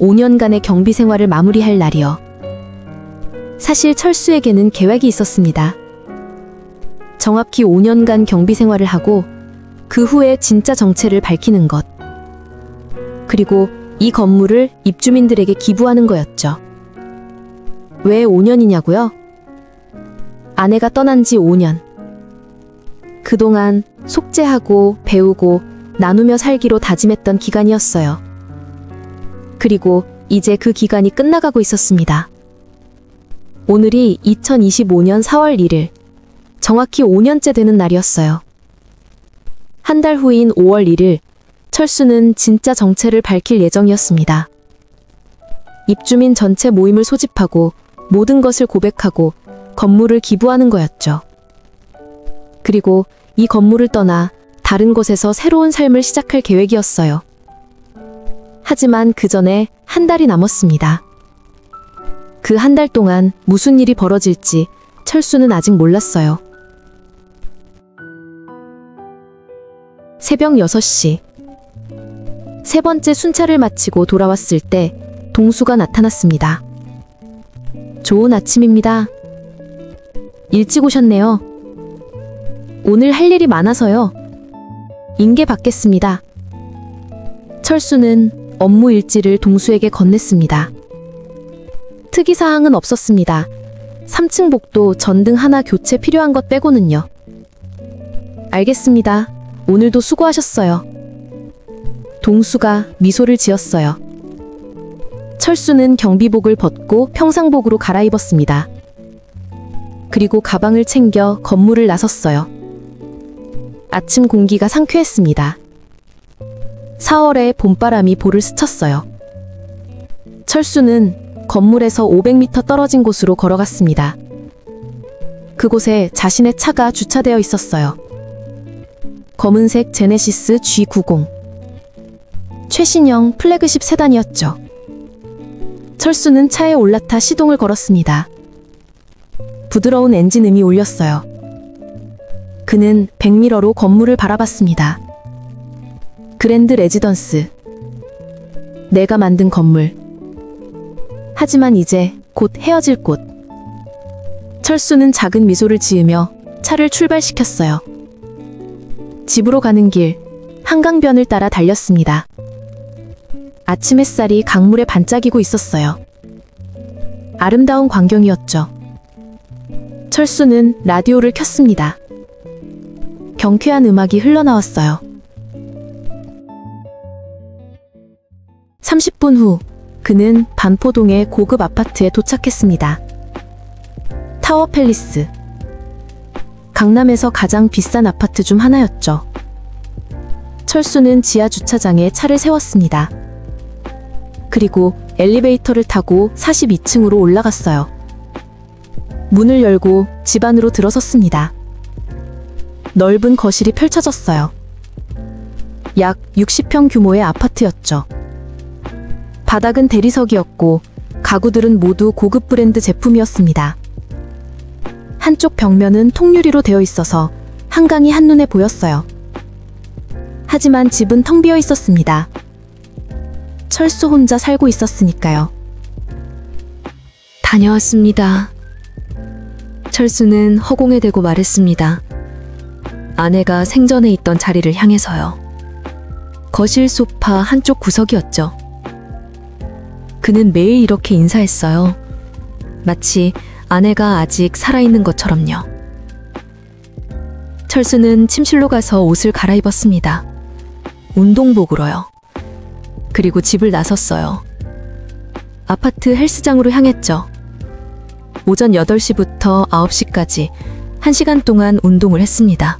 5년간의 경비 생활을 마무리할 날이요. 사실 철수에게는 계획이 있었습니다. 정확히 5년간 경비 생활을 하고 그 후에 진짜 정체를 밝히는 것. 그리고 이 건물을 입주민들에게 기부하는 거였죠. 왜 5년이냐고요? 아내가 떠난 지 5년. 그동안 속죄하고 배우고 나누며 살기로 다짐했던 기간이었어요. 그리고 이제 그 기간이 끝나가고 있었습니다. 오늘이 2025년 4월 1일, 정확히 5년째 되는 날이었어요. 한 달 후인 5월 1일, 철수는 진짜 정체를 밝힐 예정이었습니다. 입주민 전체 모임을 소집하고 모든 것을 고백하고 건물을 기부하는 거였죠. 그리고 이 건물을 떠나 다른 곳에서 새로운 삶을 시작할 계획이었어요. 하지만 그 전에 한 달이 남았습니다. 그 한 달 동안 무슨 일이 벌어질지 철수는 아직 몰랐어요. 새벽 6시. 세 번째 순찰을 마치고 돌아왔을 때 동수가 나타났습니다. 좋은 아침입니다. 일찍 오셨네요. 오늘 할 일이 많아서요. 인계 받겠습니다. 철수는 업무 일지를 동수에게 건넸습니다. 특이사항은 없었습니다. 3층 복도 전등 하나 교체 필요한 것 빼고는요. 알겠습니다. 오늘도 수고하셨어요. 동수가 미소를 지었어요. 철수는 경비복을 벗고 평상복으로 갈아입었습니다. 그리고 가방을 챙겨 건물을 나섰어요. 아침 공기가 상쾌했습니다. 4월에 봄바람이 볼을 스쳤어요. 철수는 건물에서 500m 떨어진 곳으로 걸어갔습니다. 그곳에 자신의 차가 주차되어 있었어요. 검은색 제네시스 G90. 최신형 플래그십 세단이었죠. 철수는 차에 올라타 시동을 걸었습니다. 부드러운 엔진음이 울렸어요. 그는 백미러로 건물을 바라봤습니다. 그랜드 레지던스. 내가 만든 건물. 하지만 이제 곧 헤어질 곳. 철수는 작은 미소를 지으며 차를 출발시켰어요. 집으로 가는 길, 한강변을 따라 달렸습니다. 아침 햇살이 강물에 반짝이고 있었어요. 아름다운 광경이었죠. 철수는 라디오를 켰습니다. 경쾌한 음악이 흘러나왔어요. 30분 후, 그는 반포동의 고급 아파트에 도착했습니다. 타워 팰리스. 강남에서 가장 비싼 아파트 중 하나였죠. 철수는 지하 주차장에 차를 세웠습니다. 그리고 엘리베이터를 타고 42층으로 올라갔어요. 문을 열고 집 안으로 들어섰습니다. 넓은 거실이 펼쳐졌어요. 약 60평 규모의 아파트였죠. 바닥은 대리석이었고 가구들은 모두 고급 브랜드 제품이었습니다. 한쪽 벽면은 통유리로 되어 있어서 한강이 한눈에 보였어요. 하지만 집은 텅 비어 있었습니다. 철수 혼자 살고 있었으니까요. 다녀왔습니다. 철수는 허공에 대고 말했습니다. 아내가 생전에 있던 자리를 향해서요. 거실 소파 한쪽 구석이었죠. 그는 매일 이렇게 인사했어요. 마치 아내가 아직 살아있는 것처럼요. 철수는 침실로 가서 옷을 갈아입었습니다. 운동복으로요. 그리고 집을 나섰어요. 아파트 헬스장으로 향했죠. 오전 8시부터 9시까지 1시간 동안 운동을 했습니다.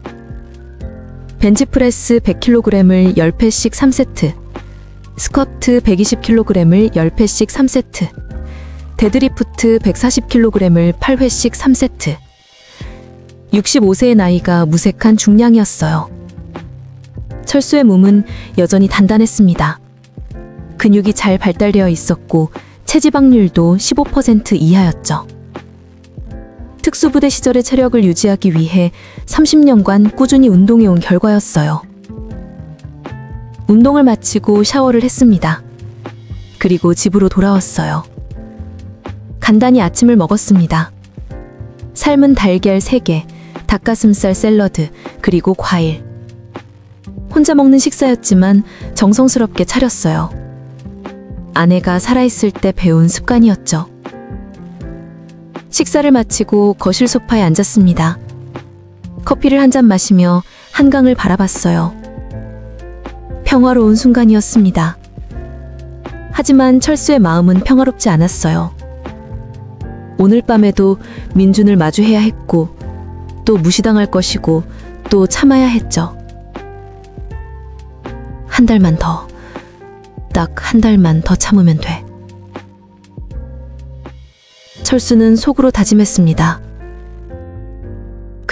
벤치프레스 100kg을 10회씩 3세트, 스쿼트 120kg을 10회씩 3세트, 데드리프트 140kg을 8회씩 3세트. 65세의 나이가 무색한 중량이었어요. 철수의 몸은 여전히 단단했습니다. 근육이 잘 발달되어 있었고 체지방률도 15% 이하였죠. 특수부대 시절의 체력을 유지하기 위해 30년간 꾸준히 운동해온 결과였어요. 운동을 마치고 샤워를 했습니다. 그리고 집으로 돌아왔어요. 간단히 아침을 먹었습니다. 삶은 달걀 3개, 닭가슴살 샐러드, 그리고 과일. 혼자 먹는 식사였지만 정성스럽게 차렸어요. 아내가 살아있을 때 배운 습관이었죠. 식사를 마치고 거실 소파에 앉았습니다. 커피를 한 잔 마시며 한강을 바라봤어요. 평화로운 순간이었습니다. 하지만 철수의 마음은 평화롭지 않았어요. 오늘 밤에도 민준을 마주해야 했고, 또 무시당할 것이고, 또 참아야 했죠. 한 달만 더, 딱 한 달만 더 참으면 돼. 철수는 속으로 다짐했습니다.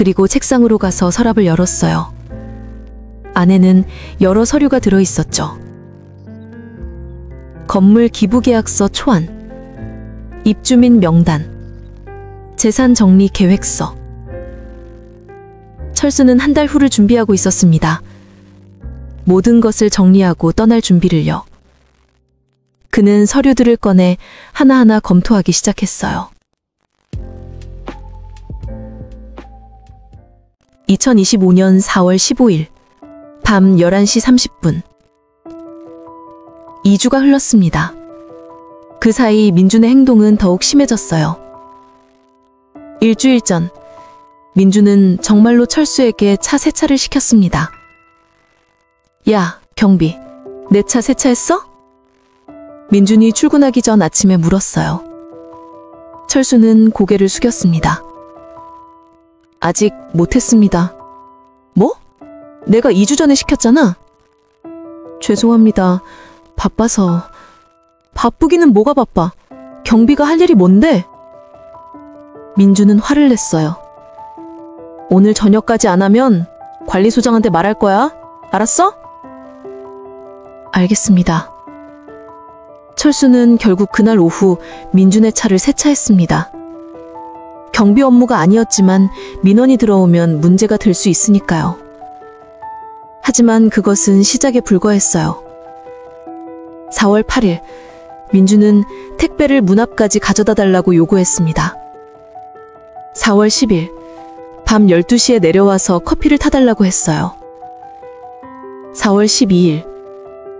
그리고 책상으로 가서 서랍을 열었어요. 안에는 여러 서류가 들어 있었죠. 건물 기부계약서 초안, 입주민 명단, 재산 정리 계획서. 철수는 한 달 후를 준비하고 있었습니다. 모든 것을 정리하고 떠날 준비를요. 그는 서류들을 꺼내 하나하나 검토하기 시작했어요. 2025년 4월 15일 밤 11시 30분 2주가 흘렀습니다. 그 사이 민준의 행동은 더욱 심해졌어요. 일주일 전 민준은 정말로 철수에게 차 세차를 시켰습니다. 야, 경비, 내 차 세차했어? 민준이 출근하기 전 아침에 물었어요. 철수는 고개를 숙였습니다. 아직 못했습니다. 뭐? 내가 2주 전에 시켰잖아. 죄송합니다. 바빠서. 바쁘기는 뭐가 바빠. 경비가 할 일이 뭔데? 민준은 화를 냈어요. 오늘 저녁까지 안 하면 관리소장한테 말할 거야. 알았어? 알겠습니다. 철수는 결국 그날 오후 민준의 차를 세차했습니다. 경비 업무가 아니었지만 민원이 들어오면 문제가 될 수 있으니까요. 하지만 그것은 시작에 불과했어요. 4월 8일, 민준은 택배를 문 앞까지 가져다 달라고 요구했습니다. 4월 10일, 밤 12시에 내려와서 커피를 타달라고 했어요. 4월 12일,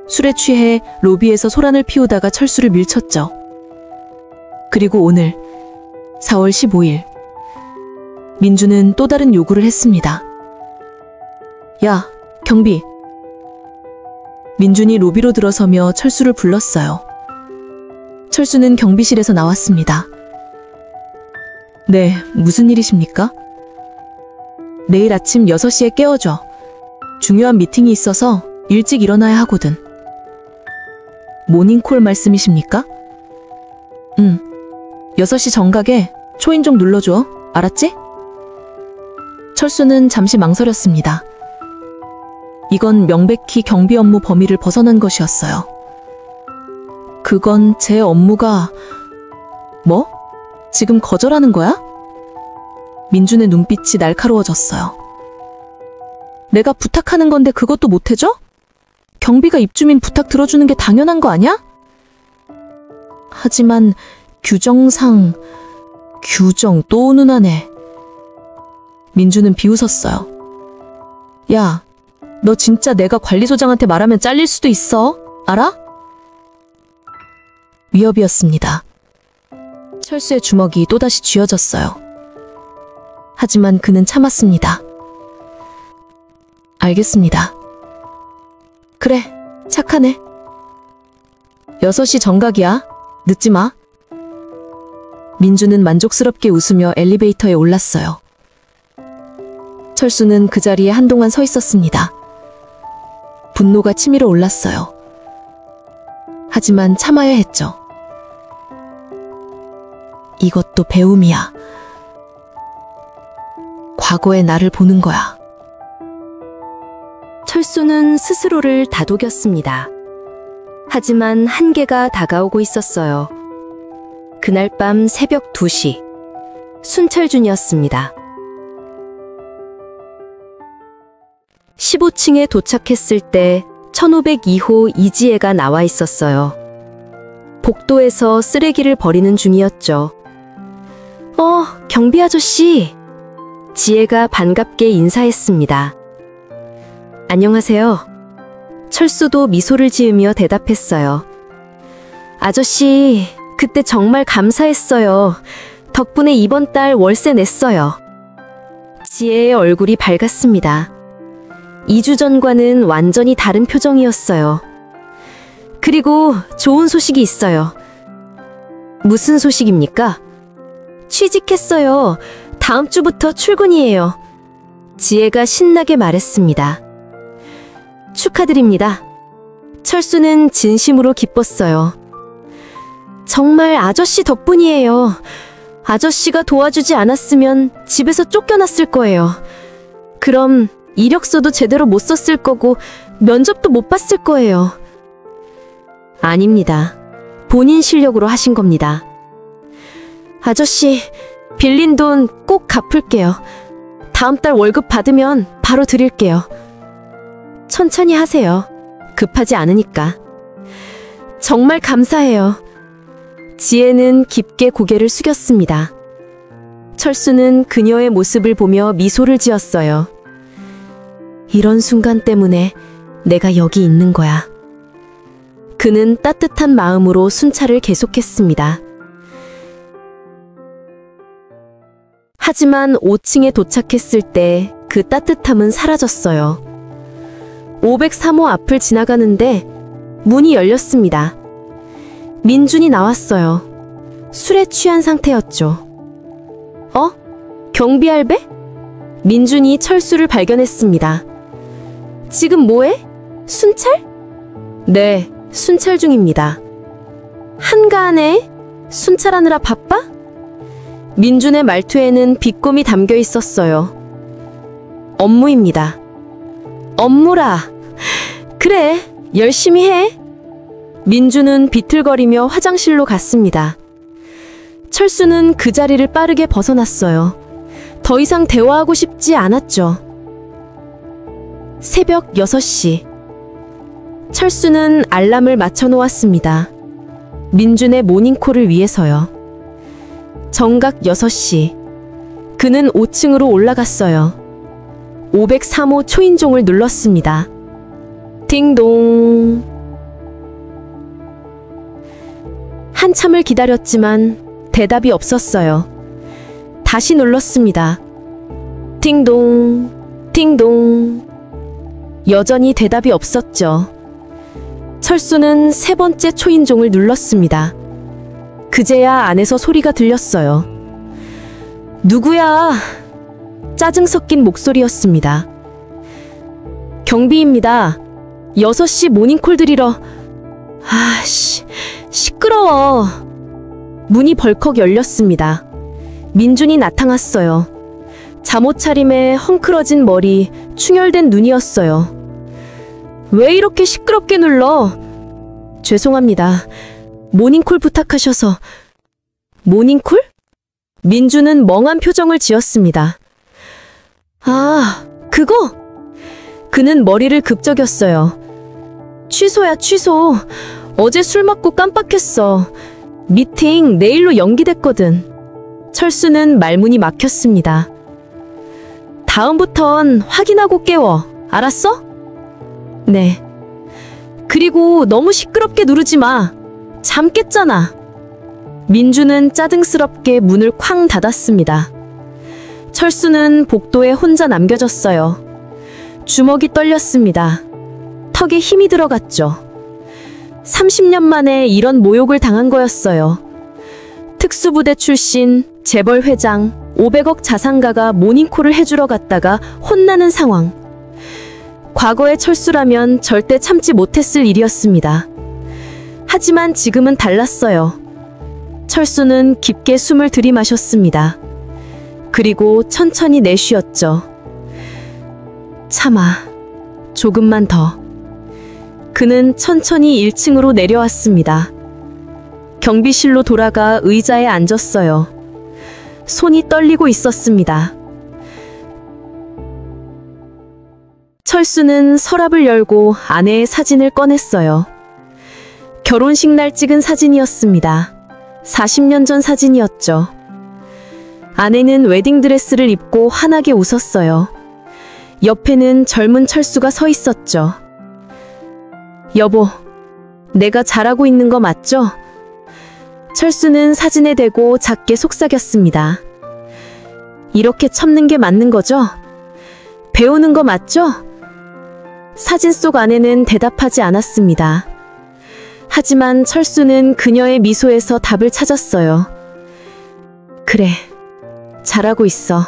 술에 취해 로비에서 소란을 피우다가 철수를 밀쳤죠. 그리고 오늘 4월 15일 민준은 또 다른 요구를 했습니다. 야, 경비. 민준이 로비로 들어서며 철수를 불렀어요. 철수는 경비실에서 나왔습니다. 네, 무슨 일이십니까? 내일 아침 6시에 깨워줘. 중요한 미팅이 있어서 일찍 일어나야 하거든. 모닝콜 말씀이십니까? 6시 정각에 초인종 눌러줘. 알았지? 철수는 잠시 망설였습니다. 이건 명백히 경비 업무 범위를 벗어난 것이었어요. 그건 제 업무가... 뭐? 지금 거절하는 거야? 민준의 눈빛이 날카로워졌어요. 내가 부탁하는 건데 그것도 못 해줘? 경비가 입주민 부탁 들어주는 게 당연한 거 아니야? 하지만 규정 또 오는하네. 민준은 비웃었어요. 야, 너 진짜 내가 관리소장한테 말하면 잘릴 수도 있어. 알아? 위협이었습니다. 철수의 주먹이 또다시 쥐어졌어요. 하지만 그는 참았습니다. 알겠습니다. 그래, 착하네. 6시 정각이야. 늦지 마. 민준은 만족스럽게 웃으며 엘리베이터에 올랐어요. 철수는 그 자리에 한동안 서 있었습니다. 분노가 치밀어 올랐어요. 하지만 참아야 했죠. 이것도 배움이야. 과거의 나를 보는 거야. 철수는 스스로를 다독였습니다. 하지만 한계가 다가오고 있었어요. 그날 밤 새벽 2시, 순철준이었습니다. 15층에 도착했을 때 1502호 이지혜가 나와 있었어요. 복도에서 쓰레기를 버리는 중이었죠. 경비 아저씨. 지혜가 반갑게 인사했습니다. 안녕하세요. 철수도 미소를 지으며 대답했어요. 아저씨, 그때 정말 감사했어요. 덕분에 이번 달 월세 냈어요. 지혜의 얼굴이 밝았습니다. 2주 전과는 완전히 다른 표정이었어요. 그리고 좋은 소식이 있어요. 무슨 소식입니까? 취직했어요. 다음 주부터 출근이에요. 지혜가 신나게 말했습니다. 축하드립니다. 철수는 진심으로 기뻤어요. 정말 아저씨 덕분이에요. 아저씨가 도와주지 않았으면 집에서 쫓겨났을 거예요. 그럼 이력서도 제대로 못 썼을 거고 면접도 못 봤을 거예요. 아닙니다. 본인 실력으로 하신 겁니다. 아저씨, 빌린 돈 꼭 갚을게요. 다음 달 월급 받으면 바로 드릴게요. 천천히 하세요. 급하지 않으니까. 정말 감사해요. 지혜는 깊게 고개를 숙였습니다. 철수는 그녀의 모습을 보며 미소를 지었어요. 이런 순간 때문에 내가 여기 있는 거야. 그는 따뜻한 마음으로 순찰을 계속했습니다. 하지만 5층에 도착했을 때 그 따뜻함은 사라졌어요. 503호 앞을 지나가는데 문이 열렸습니다. 민준이 나왔어요. 술에 취한 상태였죠. 경비 알베? 민준이 철수를 발견했습니다. 지금 뭐해? 순찰? 네, 순찰 중입니다. 한가하네? 순찰하느라 바빠? 민준의 말투에는 비꼼이 담겨 있었어요. 업무입니다. 업무라. 그래, 열심히 해. 민준은 비틀거리며 화장실로 갔습니다. 철수는 그 자리를 빠르게 벗어났어요. 더 이상 대화하고 싶지 않았죠. 새벽 6시. 철수는 알람을 맞춰 놓았습니다. 민준의 모닝콜을 위해서요. 정각 6시. 그는 5층으로 올라갔어요. 503호 초인종을 눌렀습니다. 딩동. 한참을 기다렸지만 대답이 없었어요. 다시 눌렀습니다. 딩동, 딩동. 여전히 대답이 없었죠. 철수는 3번째 초인종을 눌렀습니다. 그제야 안에서 소리가 들렸어요. 누구야? 짜증 섞인 목소리였습니다. 경비입니다. 6시 모닝콜 드리러. 아씨, 시끄러워. 문이 벌컥 열렸습니다. 민준이 나타났어요. 잠옷 차림에 헝클어진 머리, 충혈된 눈이었어요. 왜 이렇게 시끄럽게 눌러? 죄송합니다. 모닝콜 부탁하셔서. 모닝콜? 민준은 멍한 표정을 지었습니다. 아, 그거? 그는 머리를 급적였어요. 취소야, 취소. 어제 술 먹고 깜빡했어. 미팅 내일로 연기됐거든. 철수는 말문이 막혔습니다. 다음부턴 확인하고 깨워. 알았어? 네. 그리고 너무 시끄럽게 누르지 마. 잠 깼잖아. 민주는 짜증스럽게 문을 쾅 닫았습니다. 철수는 복도에 혼자 남겨졌어요. 주먹이 떨렸습니다. 턱에 힘이 들어갔죠. 30년 만에 이런 모욕을 당한 거였어요. 특수부대 출신, 재벌 회장, 500억 자산가가 모닝콜을 해주러 갔다가 혼나는 상황. 과거의 철수라면 절대 참지 못했을 일이었습니다. 하지만 지금은 달랐어요. 철수는 깊게 숨을 들이마셨습니다. 그리고 천천히 내쉬었죠. 참아. 조금만 더. 그는 천천히 1층으로 내려왔습니다. 경비실로 돌아가 의자에 앉았어요. 손이 떨리고 있었습니다. 철수는 서랍을 열고 아내의 사진을 꺼냈어요. 결혼식 날 찍은 사진이었습니다. 40년 전 사진이었죠. 아내는 웨딩드레스를 입고 환하게 웃었어요. 옆에는 젊은 철수가 서 있었죠. 여보, 내가 잘하고 있는 거 맞죠? 철수는 사진에 대고 작게 속삭였습니다. 이렇게 첩는 게 맞는 거죠? 배우는 거 맞죠? 사진 속 아내는 대답하지 않았습니다. 하지만 철수는 그녀의 미소에서 답을 찾았어요. 그래, 잘하고 있어.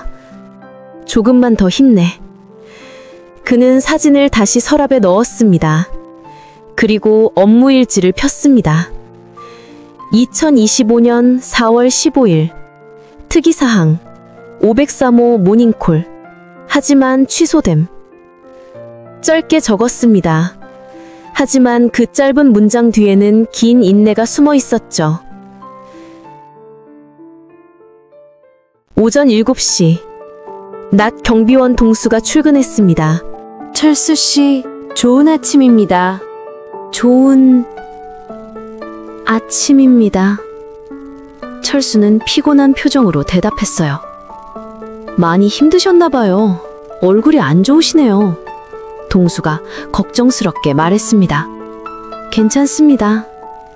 조금만 더 힘내. 그는 사진을 다시 서랍에 넣었습니다. 그리고 업무일지를 폈습니다. 2025년 4월 15일 특이사항 503호 모닝콜. 하지만 취소됨. 짧게 적었습니다. 하지만 그 짧은 문장 뒤에는 긴 인내가 숨어 있었죠. 오전 7시. 낮 경비원 동수가 출근했습니다. 철수 씨, 좋은 아침입니다. 좋은 아침입니다. 철수는 피곤한 표정으로 대답했어요. 많이 힘드셨나봐요. 얼굴이 안 좋으시네요. 동수가 걱정스럽게 말했습니다. 괜찮습니다.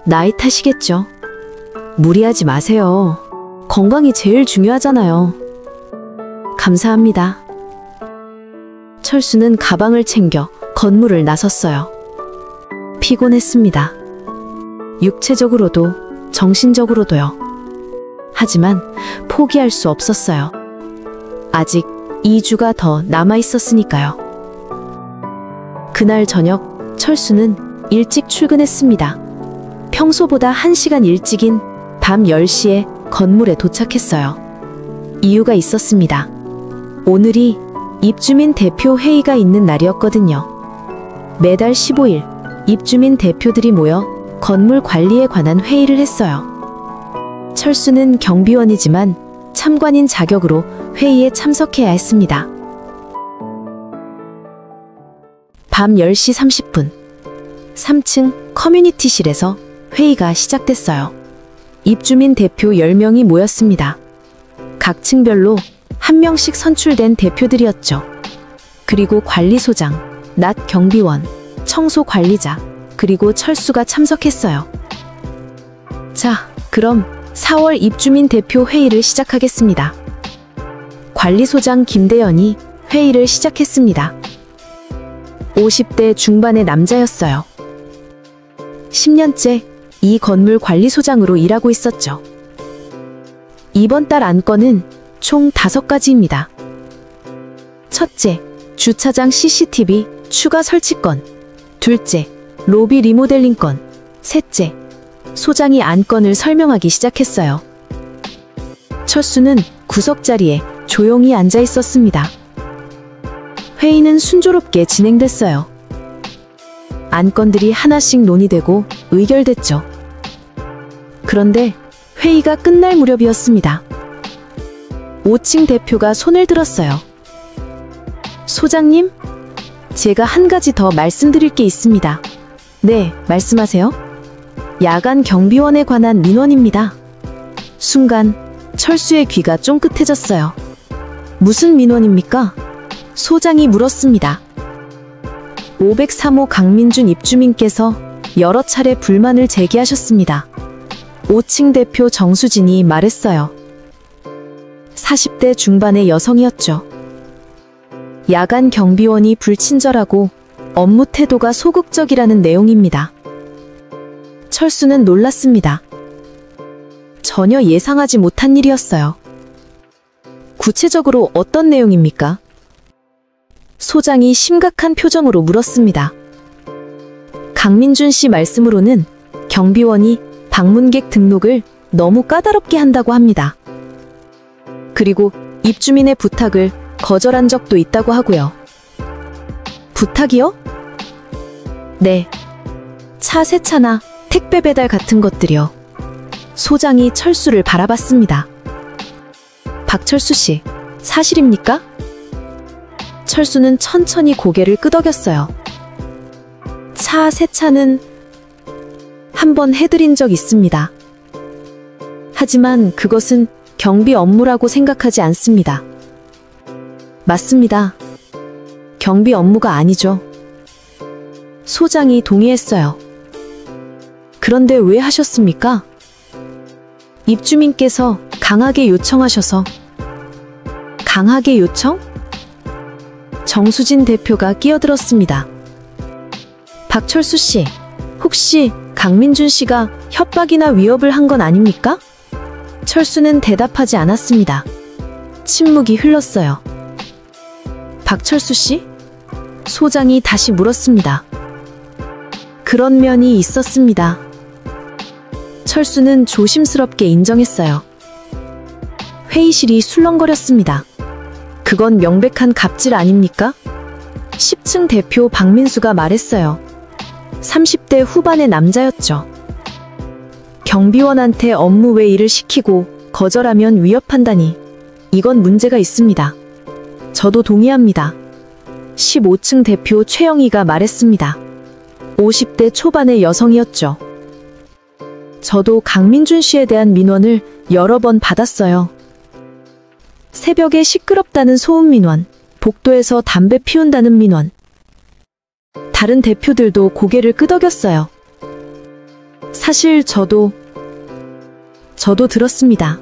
나이 탓이겠죠. 무리하지 마세요. 건강이 제일 중요하잖아요. 감사합니다. 철수는 가방을 챙겨 건물을 나섰어요. 피곤했습니다. 육체적으로도 정신적으로도요. 하지만 포기할 수 없었어요. 아직 2주가 더 남아 있었으니까요. 그날 저녁 철수는 일찍 출근했습니다. 평소보다 1시간 일찍인 밤 10시에 건물에 도착했어요. 이유가 있었습니다. 오늘이 입주민 대표 회의가 있는 날이었거든요. 매달 15일 입주민 대표들이 모여 건물 관리에 관한 회의를 했어요. 철수는 경비원이지만 참관인 자격으로 회의에 참석해야 했습니다. 밤 10시 30분 3층 커뮤니티실에서 회의가 시작됐어요. 입주민 대표 10명이 모였습니다. 각 층별로 1명씩 선출된 대표들이었죠. 그리고 관리소장, 낮 경비원, 청소 관리자, 그리고 철수가 참석했어요. 자, 그럼 4월 입주민 대표 회의를 시작하겠습니다. 관리소장 김대연이 회의를 시작했습니다. 50대 중반의 남자였어요. 10년째 이 건물 관리소장으로 일하고 있었죠. 이번 달 안건은 총 5가지입니다. 첫째, 주차장 CCTV 추가 설치건. 둘째, 로비 리모델링건. 셋째, 소장이 안건을 설명하기 시작했어요. 철수는 구석자리에 조용히 앉아 있었습니다. 회의는 순조롭게 진행됐어요. 안건들이 하나씩 논의되고 의결됐죠. 그런데 회의가 끝날 무렵이었습니다. 5층 대표가 손을 들었어요. 소장님, 제가 한 가지 더 말씀드릴 게 있습니다. 네, 말씀하세요. 야간 경비원에 관한 민원입니다. 순간 철수의 귀가 쫑긋해졌어요. 무슨 민원입니까? 소장이 물었습니다. 503호 강민준 입주민께서 여러 차례 불만을 제기하셨습니다. 5층 대표 정수진이 말했어요. 40대 중반의 여성이었죠. 야간 경비원이 불친절하고 업무 태도가 소극적이라는 내용입니다. 철수는 놀랐습니다. 전혀 예상하지 못한 일이었어요. 구체적으로 어떤 내용입니까? 소장이 심각한 표정으로 물었습니다. 강민준 씨 말씀으로는 경비원이 방문객 등록을 너무 까다롭게 한다고 합니다. 그리고 입주민의 부탁을 거절한 적도 있다고 하고요. 부탁이요? 네. 차 세차나 택배 배달 같은 것들이요. 소장이 철수를 바라봤습니다. 박철수 씨, 사실입니까? 철수는 천천히 고개를 끄덕였어요. 차 세차는 한번 해드린 적 있습니다. 하지만 그것은 경비 업무라고 생각하지 않습니다. 맞습니다. 경비 업무가 아니죠. 소장이 동의했어요. 그런데 왜 하셨습니까? 입주민께서 강하게 요청하셔서. 강하게 요청? 정수진 대표가 끼어들었습니다. 박철수 씨, 혹시 강민준 씨가 협박이나 위협을 한 건 아닙니까? 철수는 대답하지 않았습니다. 침묵이 흘렀어요. 박철수 씨? 소장이 다시 물었습니다. 그런 면이 있었습니다. 철수는 조심스럽게 인정했어요. 회의실이 술렁거렸습니다. 그건 명백한 갑질 아닙니까? 10층 대표 박민수가 말했어요. 30대 후반의 남자였죠. 경비원한테 업무 외일을 시키고 거절하면 위협한다니. 이건 문제가 있습니다. 저도 동의합니다. 15층 대표 최영희가 말했습니다. 50대 초반의 여성이었죠. 저도 강민준 씨에 대한 민원을 여러 번 받았어요. 새벽에 시끄럽다는 소음 민원, 복도에서 담배 피운다는 민원. 다른 대표들도 고개를 끄덕였어요. 사실 저도 들었습니다.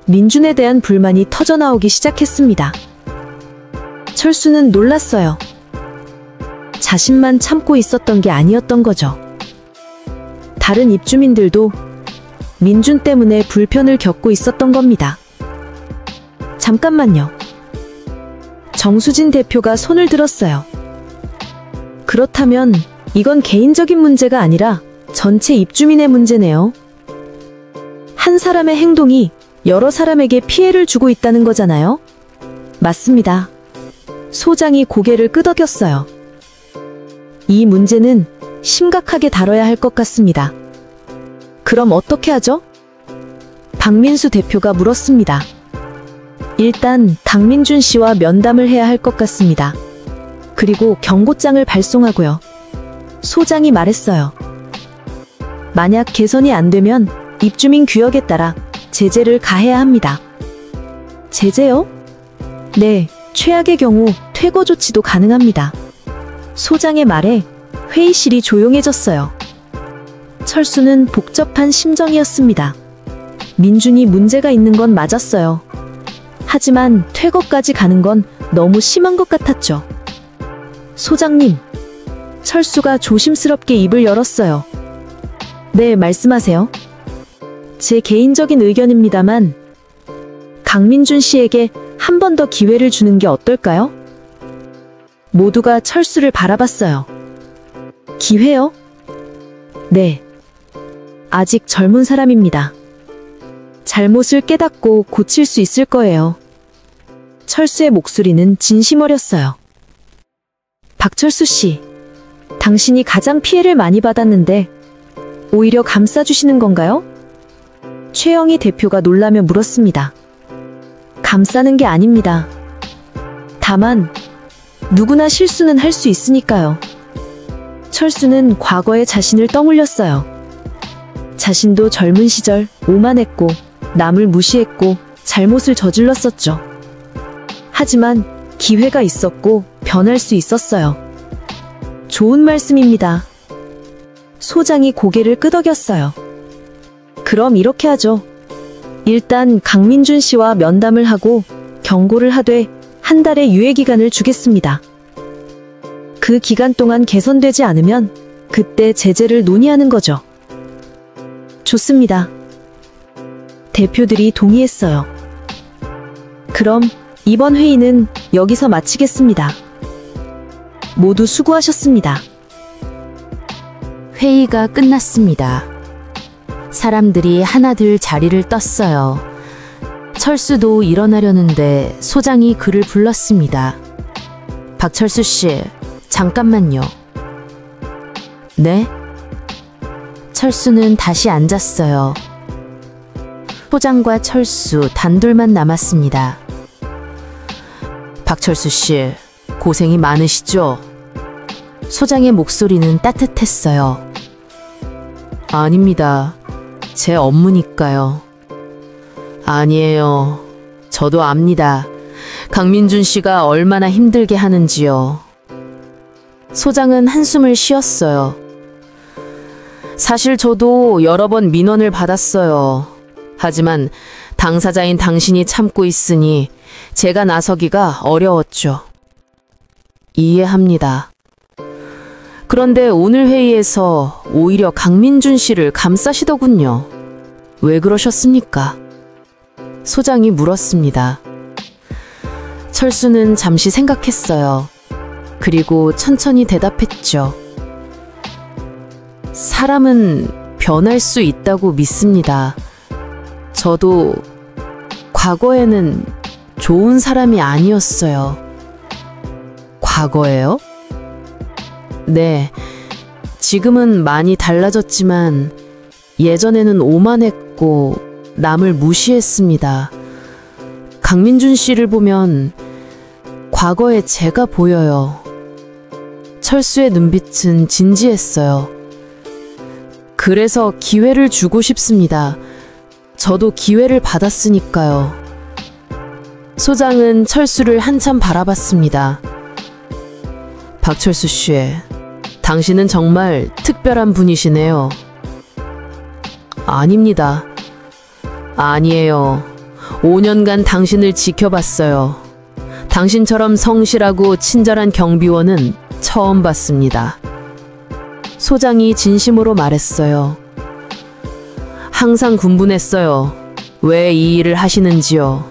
민준에 대한 불만이 터져나오기 시작했습니다. 철수는 놀랐어요. 자신만 참고 있었던 게 아니었던 거죠. 다른 입주민들도 민준 때문에 불편을 겪고 있었던 겁니다. 잠깐만요. 정수진 대표가 손을 들었어요. 그렇다면 이건 개인적인 문제가 아니라 전체 입주민의 문제네요. 한 사람의 행동이 여러 사람에게 피해를 주고 있다는 거잖아요? 맞습니다. 소장이 고개를 끄덕였어요. 이 문제는 심각하게 다뤄야 할 것 같습니다. 그럼 어떻게 하죠? 박민수 대표가 물었습니다. 일단 강민준 씨와 면담을 해야 할 것 같습니다. 그리고 경고장을 발송하고요. 소장이 말했어요. 만약 개선이 안 되면 입주민 규역에 따라 제재를 가해야 합니다. 제재요? 네, 최악의 경우 퇴거 조치도 가능합니다. 소장의 말에 회의실이 조용해졌어요. 철수는 복잡한 심정이었습니다. 민준이 문제가 있는 건 맞았어요. 하지만 퇴거까지 가는 건 너무 심한 것 같았죠. 소장님, 철수가 조심스럽게 입을 열었어요. 네, 말씀하세요. 제 개인적인 의견입니다만 강민준 씨에게 한 번 더 기회를 주는 게 어떨까요? 모두가 철수를 바라봤어요. 기회요? 네. 아직 젊은 사람입니다. 잘못을 깨닫고 고칠 수 있을 거예요. 철수의 목소리는 진심 어렸어요. 박철수 씨, 당신이 가장 피해를 많이 받았는데 오히려 감싸주시는 건가요? 최영희 대표가 놀라며 물었습니다. 감싸는 게 아닙니다. 다만 누구나 실수는 할 수 있으니까요. 철수는 과거의 자신을 떠올렸어요. 자신도 젊은 시절 오만했고 남을 무시했고 잘못을 저질렀었죠. 하지만 기회가 있었고 변할 수 있었어요. 좋은 말씀입니다. 소장이 고개를 끄덕였어요. 그럼 이렇게 하죠. 일단 강민준 씨와 면담을 하고 경고를 하되 한 달의 유예기간을 주겠습니다. 그 기간 동안 개선되지 않으면 그때 제재를 논의하는 거죠. 좋습니다. 대표들이 동의했어요. 그럼 이번 회의는 여기서 마치겠습니다. 모두 수고하셨습니다. 회의가 끝났습니다. 사람들이 하나둘 자리를 떴어요. 철수도 일어나려는데 소장이 그를 불렀습니다. 박철수 씨, 잠깐만요. 네? 철수는 다시 앉았어요. 소장과 철수 단둘만 남았습니다. 박철수 씨, 고생이 많으시죠? 소장의 목소리는 따뜻했어요. 아닙니다. 제 업무니까요. 아니에요. 저도 압니다. 강민준 씨가 얼마나 힘들게 하는지요. 소장은 한숨을 쉬었어요. 사실 저도 여러 번 민원을 받았어요. 하지만 당사자인 당신이 참고 있으니 제가 나서기가 어려웠죠. 이해합니다. 그런데 오늘 회의에서 오히려 강민준 씨를 감싸시더군요. 왜 그러셨습니까? 소장이 물었습니다. 철수는 잠시 생각했어요. 그리고 천천히 대답했죠. 사람은 변할 수 있다고 믿습니다. 저도 과거에는 좋은 사람이 아니었어요. 과거에요? 네. 지금은 많이 달라졌지만 예전에는 오만했고 남을 무시했습니다. 강민준 씨를 보면 과거의 제가 보여요. 철수의 눈빛은 진지했어요. 그래서 기회를 주고 싶습니다. 저도 기회를 받았으니까요. 소장은 철수를 한참 바라봤습니다. 박철수 씨, 당신은 정말 특별한 분이시네요. 아닙니다. 아니에요. 5년간 당신을 지켜봤어요. 당신처럼 성실하고 친절한 경비원은 처음 봤습니다. 소장이 진심으로 말했어요. 항상 군분했어요. 왜 이 일을 하시는지요?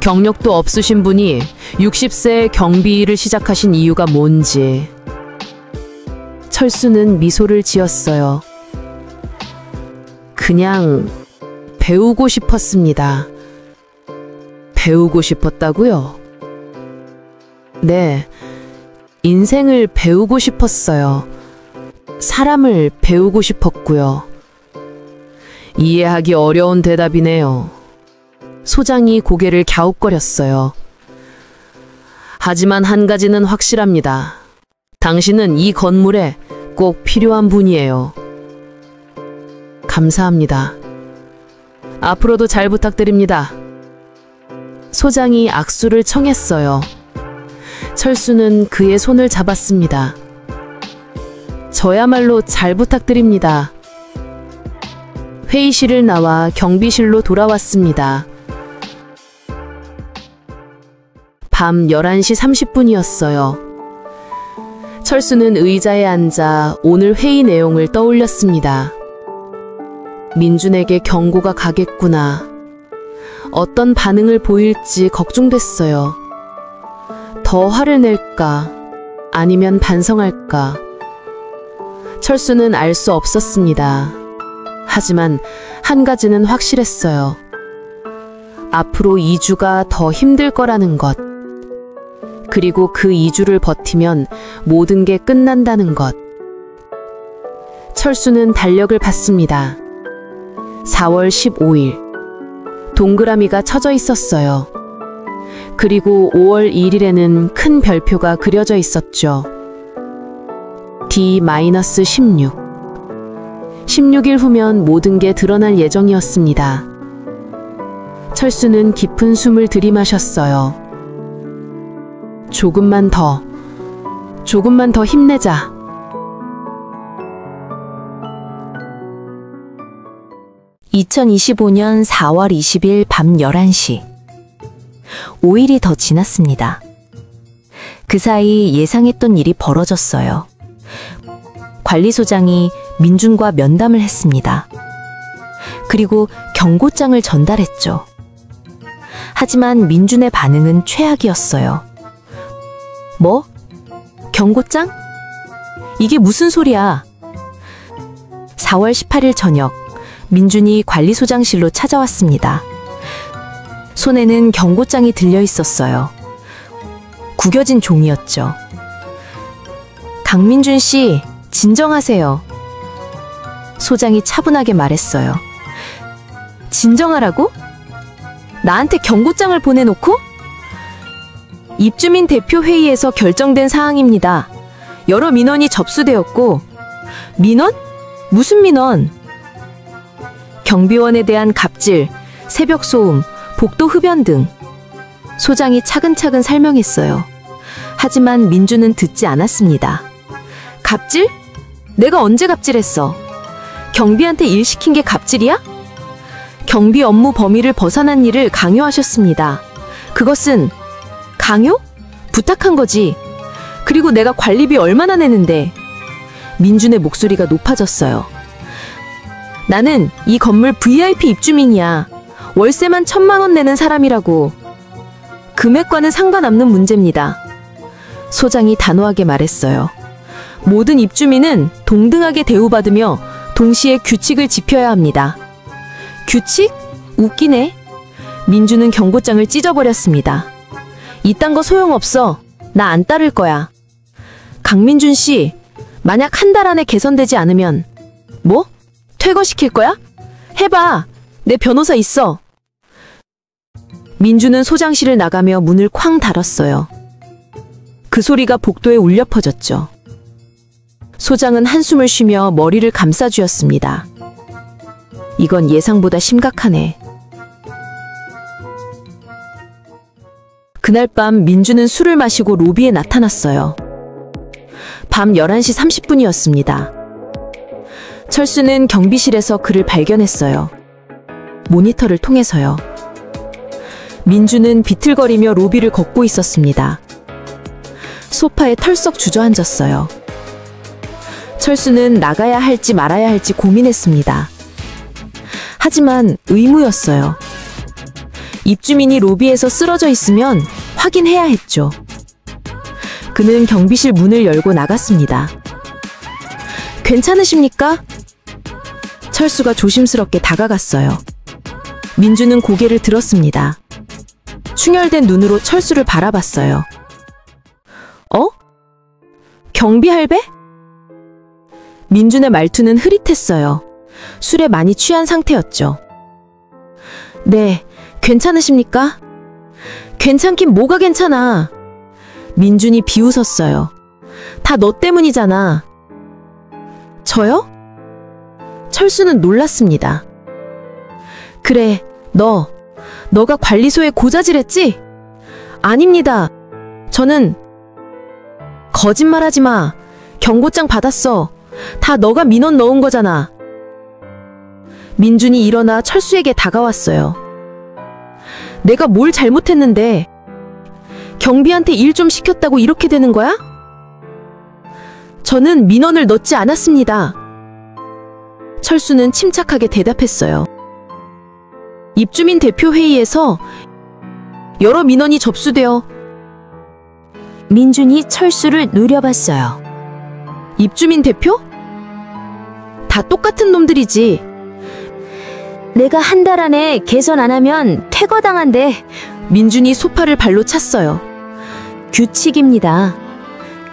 경력도 없으신 분이 60세에 경비 일을 시작하신 이유가 뭔지. 철수는 미소를 지었어요. 그냥 배우고 싶었습니다. 배우고 싶었다고요? 네, 인생을 배우고 싶었어요. 사람을 배우고 싶었고요. 이해하기 어려운 대답이네요. 소장이 고개를 갸웃거렸어요. 하지만 한 가지는 확실합니다. 당신은 이 건물에 꼭 필요한 분이에요. 감사합니다. 앞으로도 잘 부탁드립니다. 소장이 악수를 청했어요. 철수는 그의 손을 잡았습니다. 저야말로 잘 부탁드립니다. 회의실을 나와 경비실로 돌아왔습니다. 밤 11시 30분이었어요. 철수는 의자에 앉아 오늘 회의 내용을 떠올렸습니다. 민준에게 경고가 가겠구나. 어떤 반응을 보일지 걱정됐어요. 더 화를 낼까? 아니면 반성할까? 철수는 알 수 없었습니다. 하지만 한 가지는 확실했어요. 앞으로 2주가 더 힘들 거라는 것. 그리고 그 2주를 버티면 모든 게 끝난다는 것. 철수는 달력을 봤습니다. 4월 15일. 동그라미가 쳐져 있었어요. 그리고 5월 1일에는 큰 별표가 그려져 있었죠. D-16. 16일 후면 모든 게 드러날 예정이었습니다. 철수는 깊은 숨을 들이마셨어요. 조금만 더 힘내자. (2025년 4월 20일) 밤 11시. 5일이 더 지났습니다. 그 사이 예상했던 일이 벌어졌어요. 관리소장이 민준과 면담을 했습니다. 그리고 경고장을 전달했죠. 하지만 민준의 반응은 최악이었어요. 뭐? 경고장? 이게 무슨 소리야? 4월 18일 저녁, 민준이 관리소장실로 찾아왔습니다. 손에는 경고장이 들려 있었어요. 구겨진 종이였죠. 강민준 씨, 진정하세요. 소장이 차분하게 말했어요. 진정하라고? 나한테 경고장을 보내놓고? 입주민 대표 회의에서 결정된 사항입니다. 여러 민원이 접수되었고, 민원? 무슨 민원? 경비원에 대한 갑질, 새벽 소음, 복도 흡연 등. 소장이 차근차근 설명했어요. 하지만 민준은 듣지 않았습니다. 갑질? 내가 언제 갑질했어? 경비한테 일 시킨 게 갑질이야? 경비 업무 범위를 벗어난 일을 강요하셨습니다. 그것은 강요? 부탁한 거지. 그리고 내가 관리비 얼마나 내는데. 민준의 목소리가 높아졌어요. 나는 이 건물 VIP 입주민이야. 월세만 1,000만 원 내는 사람이라고. 금액과는 상관없는 문제입니다. 소장이 단호하게 말했어요. 모든 입주민은 동등하게 대우받으며 동시에 규칙을 지켜야 합니다. 규칙? 웃기네. 민주는 경고장을 찢어버렸습니다. 이딴 거 소용없어. 나 안 따를 거야. 강민준 씨, 만약 한 달 안에 개선되지 않으면 뭐? 퇴거시킬 거야? 해봐. 내 변호사 있어. 민주는 소장실을 나가며 문을 쾅 닫았어요. 그 소리가 복도에 울려 퍼졌죠. 소장은 한숨을 쉬며 머리를 감싸쥐었습니다. 이건 예상보다 심각하네. 그날 밤 민주는 술을 마시고 로비에 나타났어요. 밤 11시 30분이었습니다. 철수는 경비실에서 그를 발견했어요. 모니터를 통해서요. 민주는 비틀거리며 로비를 걷고 있었습니다. 소파에 털썩 주저앉았어요. 철수는 나가야 할지 말아야 할지 고민했습니다. 하지만 의무였어요. 입주민이 로비에서 쓰러져 있으면 확인해야 했죠. 그는 경비실 문을 열고 나갔습니다. 괜찮으십니까? 철수가 조심스럽게 다가갔어요. 민주는 고개를 들었습니다. 충혈된 눈으로 철수를 바라봤어요. 어? 경비 할배? 민준의 말투는 흐릿했어요. 술에 많이 취한 상태였죠. 네, 괜찮으십니까? 괜찮긴 뭐가 괜찮아. 민준이 비웃었어요. 다 너 때문이잖아. 저요? 철수는 놀랐습니다. 그래, 너가 관리소에 고자질했지? 아닙니다. 저는 거짓말하지 마. 경고장 받았어. 다 너가 민원 넣은 거잖아. 민준이 일어나 철수에게 다가왔어요. 내가 뭘 잘못했는데 경비한테 일 좀 시켰다고 이렇게 되는 거야? 저는 민원을 넣지 않았습니다. 철수는 침착하게 대답했어요. 입주민 대표 회의에서 여러 민원이 접수되어 민준이 철수를 노려봤어요. 입주민 대표? 다 똑같은 놈들이지. 내가 한 달 안에 개선 안 하면 퇴거당한대. 민준이 소파를 발로 찼어요. 규칙입니다.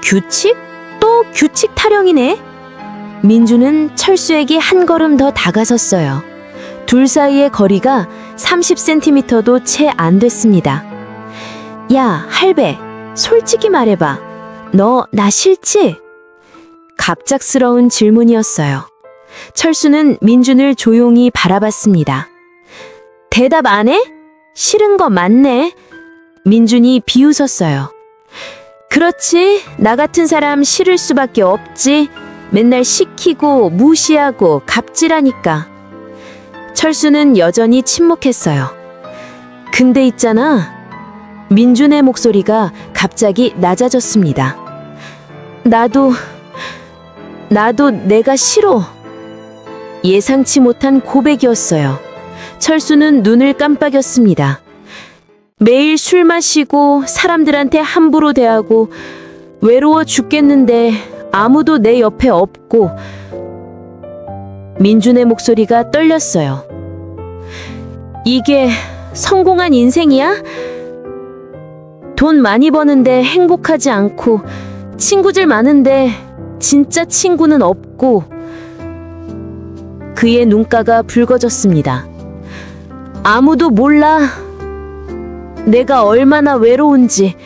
규칙? 또 규칙 타령이네. 민준은 철수에게 한 걸음 더 다가섰어요. 둘 사이의 거리가 30cm도 채 안 됐습니다. 야, 할배, 솔직히 말해봐. 너 나 싫지? 갑작스러운 질문이었어요. 철수는 민준을 조용히 바라봤습니다. 대답 안 해? 싫은 거 맞네. 민준이 비웃었어요. 그렇지, 나 같은 사람 싫을 수밖에 없지. 맨날 시키고 무시하고 갑질하니까. 철수는 여전히 침묵했어요. 근데 있잖아. 민준의 목소리가 갑자기 낮아졌습니다. 나도 내가 싫어. 예상치 못한 고백이었어요. 철수는 눈을 깜빡였습니다. 매일 술 마시고 사람들한테 함부로 대하고 외로워 죽겠는데 아무도 내 옆에 없고. 민준의 목소리가 떨렸어요. 이게 성공한 인생이야? 돈 많이 버는데 행복하지 않고, 친구들 많은데 진짜 친구는 없고. 그의 눈가가 붉어졌습니다. 아무도 몰라. 내가 얼마나 외로운지,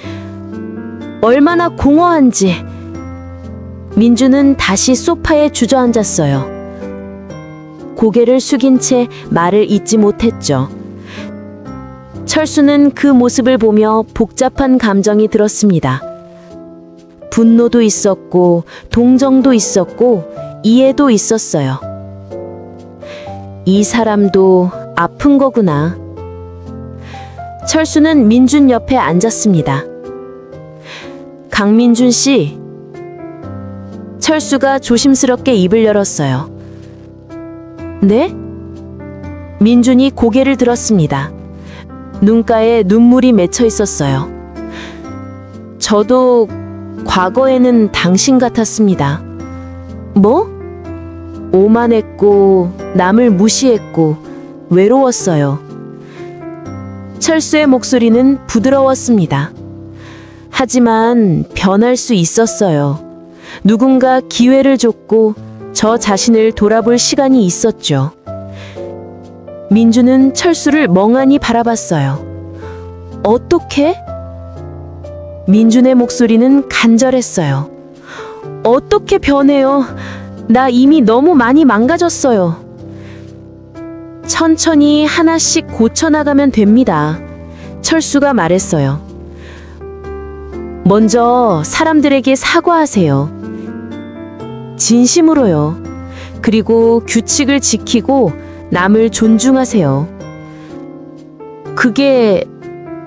얼마나 공허한지. 민주는 다시 소파에 주저앉았어요. 고개를 숙인 채 말을 잇지 못했죠. 철수는 그 모습을 보며 복잡한 감정이 들었습니다. 분노도 있었고, 동정도 있었고, 이해도 있었어요. 이 사람도 아픈 거구나. 철수는 민준 옆에 앉았습니다. 강민준 씨. 철수가 조심스럽게 입을 열었어요. 네? 민준이 고개를 들었습니다. 눈가에 눈물이 맺혀 있었어요. 저도 과거에는 당신 같았습니다. 뭐? 오만했고, 남을 무시했고, 외로웠어요. 철수의 목소리는 부드러웠습니다. 하지만 변할 수 있었어요. 누군가 기회를 줬고 저 자신을 돌아볼 시간이 있었죠. 민주는 철수를 멍하니 바라봤어요. 어떻게? 민준의 목소리는 간절했어요. 어떻게 변해요? 나 이미 너무 많이 망가졌어요. 천천히 하나씩 고쳐나가면 됩니다. 철수가 말했어요. 먼저 사람들에게 사과하세요. 진심으로요. 그리고 규칙을 지키고 남을 존중하세요. 그게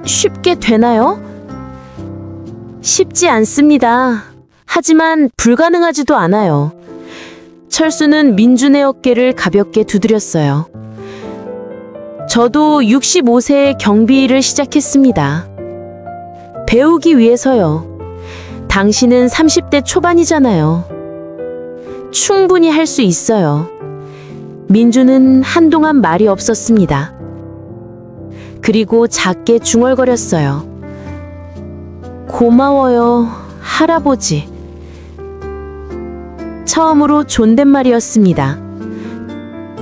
쉽게 되나요? 쉽지 않습니다. 하지만 불가능하지도 않아요. 철수는 민준의 어깨를 가볍게 두드렸어요. 저도 65세에 경비 일을 시작했습니다. 배우기 위해서요. 당신은 30대 초반이잖아요. 충분히 할 수 있어요. 민주는 한동안 말이 없었습니다. 그리고 작게 중얼거렸어요. 고마워요, 할아버지. 처음으로 존댓말이었습니다.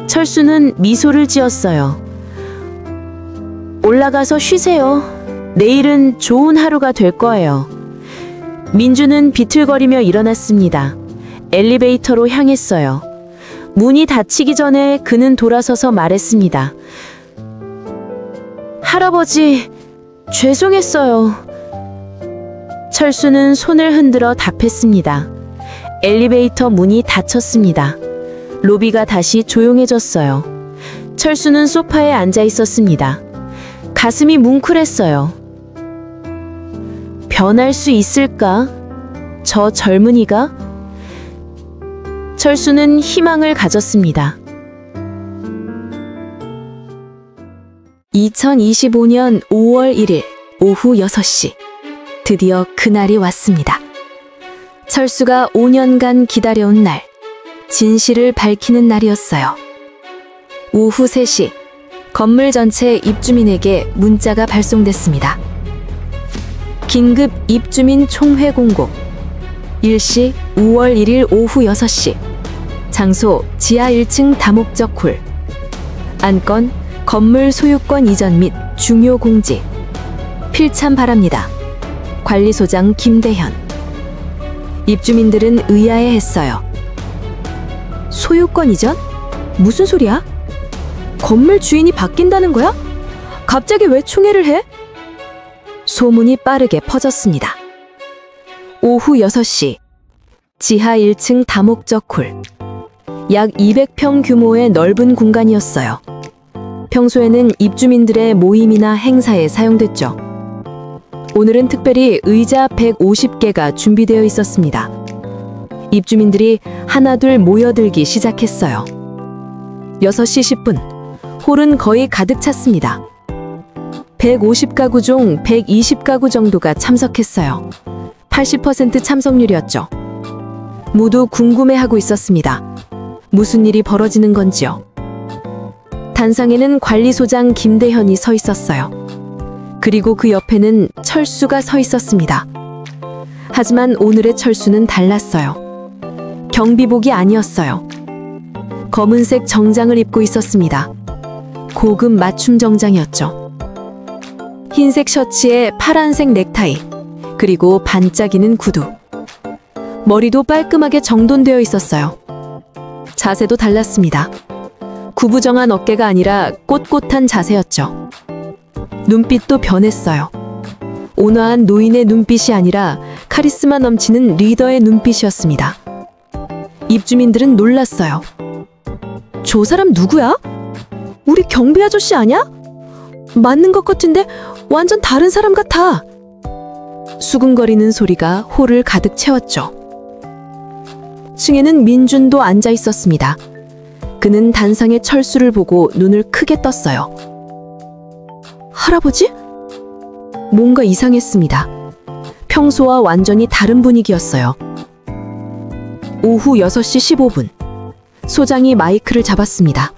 철수는 미소를 지었어요. 올라가서 쉬세요. 내일은 좋은 하루가 될 거예요. 민주는 비틀거리며 일어났습니다. 엘리베이터로 향했어요. 문이 닫히기 전에 그는 돌아서서 말했습니다. 할아버지, 죄송했어요. 철수는 손을 흔들어 답했습니다. 엘리베이터 문이 닫혔습니다. 로비가 다시 조용해졌어요. 철수는 소파에 앉아 있었습니다. 가슴이 뭉클했어요. 변할 수 있을까? 저 젊은이가? 철수는 희망을 가졌습니다. 2025년 5월 1일 오후 6시. 드디어 그날이 왔습니다. 철수가 5년간 기다려온 날, 진실을 밝히는 날이었어요. 오후 3시, 건물 전체 입주민에게 문자가 발송됐습니다. 긴급 입주민 총회 공고. 일시 5월 1일 오후 6시. 장소 지하 1층 다목적 홀. 안건 건물 소유권 이전 및 중요 공지. 필참 바랍니다. 관리소장 김대현. 입주민들은 의아해했어요. 소유권 이전? 무슨 소리야? 건물 주인이 바뀐다는 거야? 갑자기 왜 총회를 해? 소문이 빠르게 퍼졌습니다. 오후 6시, 지하 1층 다목적 홀. 약 200평 규모의 넓은 공간이었어요. 평소에는 입주민들의 모임이나 행사에 사용됐죠. 오늘은 특별히 의자 150개가 준비되어 있었습니다. 입주민들이 하나둘 모여들기 시작했어요. 6시 10분, 홀은 거의 가득 찼습니다. 150가구 중 120가구 정도가 참석했어요. 80% 참석률이었죠. 모두 궁금해하고 있었습니다. 무슨 일이 벌어지는 건지요. 단상에는 관리소장 김대현이 서 있었어요. 그리고 그 옆에는 철수가 서 있었습니다. 하지만 오늘의 철수는 달랐어요. 경비복이 아니었어요. 검은색 정장을 입고 있었습니다. 고급 맞춤 정장이었죠. 흰색 셔츠에 파란색 넥타이, 그리고 반짝이는 구두. 머리도 깔끔하게 정돈되어 있었어요. 자세도 달랐습니다. 구부정한 어깨가 아니라 꼿꼿한 자세였죠. 눈빛도 변했어요. 온화한 노인의 눈빛이 아니라 카리스마 넘치는 리더의 눈빛이었습니다. 입주민들은 놀랐어요. 저 사람 누구야? 우리 경비 아저씨 아냐? 맞는 것 같은데 완전 다른 사람 같아. 수근거리는 소리가 홀을 가득 채웠죠. 층에는 민준도 앉아 있었습니다. 그는 단상의 철수를 보고 눈을 크게 떴어요. 할아버지? 뭔가 이상했습니다. 평소와 완전히 다른 분위기였어요. 오후 6시 15분. 소장이 마이크를 잡았습니다.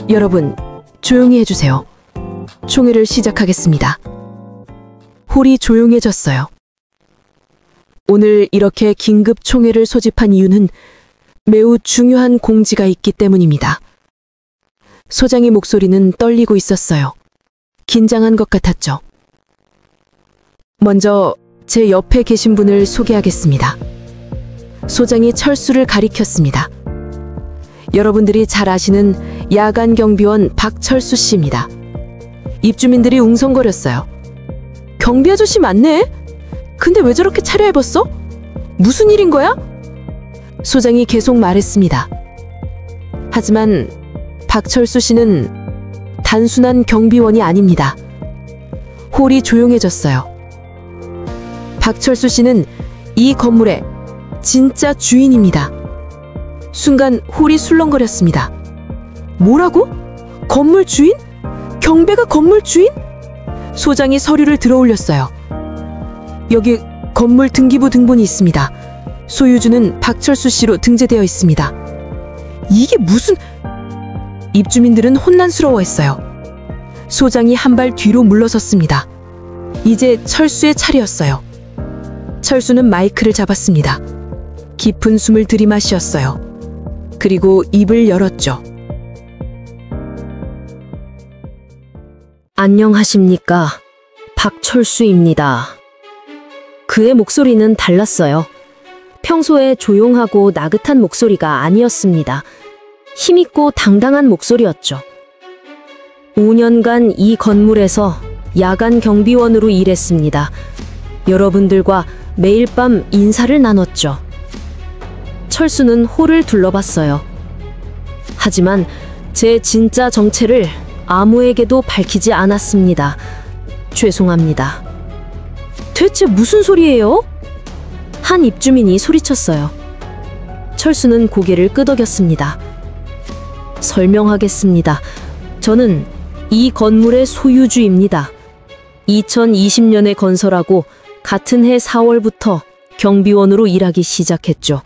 여러분, 조용히 해주세요. 총회를 시작하겠습니다. 홀이 조용해졌어요. 오늘 이렇게 긴급 총회를 소집한 이유는 매우 중요한 공지가 있기 때문입니다. 소장의 목소리는 떨리고 있었어요. 긴장한 것 같았죠. 먼저 제 옆에 계신 분을 소개하겠습니다. 소장이 철수를 가리켰습니다. 여러분들이 잘 아시는 야간 경비원 박철수 씨입니다. 입주민들이 웅성거렸어요. 경비 아저씨 맞네? 근데 왜 저렇게 차려입었어? 무슨 일인 거야? 소장이 계속 말했습니다. 하지만 박철수 씨는 단순한 경비원이 아닙니다. 홀이 조용해졌어요. 박철수 씨는 이 건물의 진짜 주인입니다. 순간 홀이 술렁거렸습니다. 뭐라고? 건물 주인? 경배가 건물 주인? 소장이 서류를 들어올렸어요. 여기 건물 등기부 등본이 있습니다. 소유주는 박철수 씨로 등재되어 있습니다. 이게 무슨... 입주민들은 혼란스러워했어요. 소장이 한 발 뒤로 물러섰습니다. 이제 철수의 차례였어요. 철수는 마이크를 잡았습니다. 깊은 숨을 들이마셨어요. 그리고 입을 열었죠. 안녕하십니까. 박철수입니다. 그의 목소리는 달랐어요. 평소에 조용하고 나긋한 목소리가 아니었습니다. 힘있고 당당한 목소리였죠. 5년간 이 건물에서 야간 경비원으로 일했습니다. 여러분들과 매일 밤 인사를 나눴죠. 철수는 홀을 둘러봤어요. 하지만 제 진짜 정체를 아무에게도 밝히지 않았습니다. 죄송합니다. 대체 무슨 소리예요? 한 입주민이 소리쳤어요. 철수는 고개를 끄덕였습니다. 설명하겠습니다. 저는 이 건물의 소유주입니다. 2020년에 건설하고 같은 해 4월부터 경비원으로 일하기 시작했죠.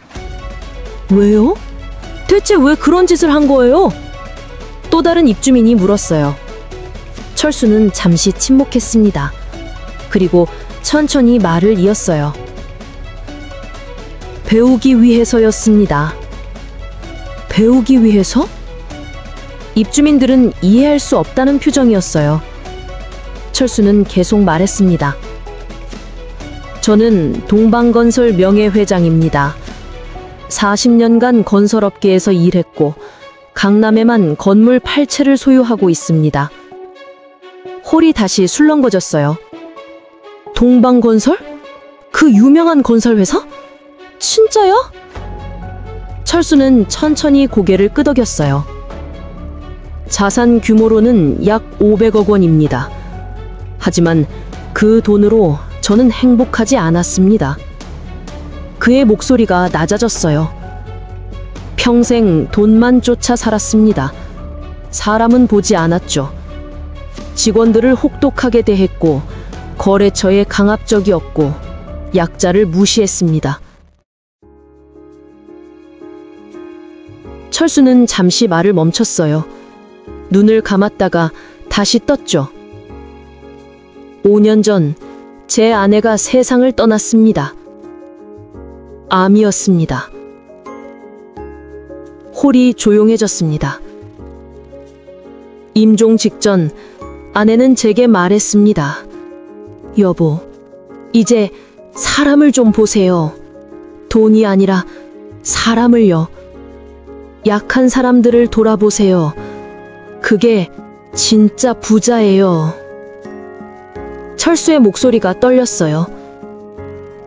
왜요? 대체 왜 그런 짓을 한 거예요? 또 다른 입주민이 물었어요. 철수는 잠시 침묵했습니다. 그리고 천천히 말을 이었어요. 배우기 위해서였습니다. 배우기 위해서? 입주민들은 이해할 수 없다는 표정이었어요. 철수는 계속 말했습니다. 저는 동방건설 명예회장입니다. 40년간 건설업계에서 일했고 강남에만 건물 8채를 소유하고 있습니다. 홀이 다시 술렁거졌어요. 동방건설? 그 유명한 건설회사? 진짜야? 철수는 천천히 고개를 끄덕였어요. 자산 규모로는 약 500억 원입니다. 하지만 그 돈으로 저는 행복하지 않았습니다. 그의 목소리가 낮아졌어요. 평생 돈만 쫓아 살았습니다. 사람은 보지 않았죠. 직원들을 혹독하게 대했고 거래처에 강압적이었고 약자를 무시했습니다. 철수는 잠시 말을 멈췄어요. 눈을 감았다가 다시 떴죠. 5년 전 제 아내가 세상을 떠났습니다. 암이었습니다. 홀이 조용해졌습니다. 임종 직전 아내는 제게 말했습니다. 여보, 이제 사람을 좀 보세요. 돈이 아니라 사람을요. 약한 사람들을 돌아보세요. 그게 진짜 부자예요. 철수의 목소리가 떨렸어요.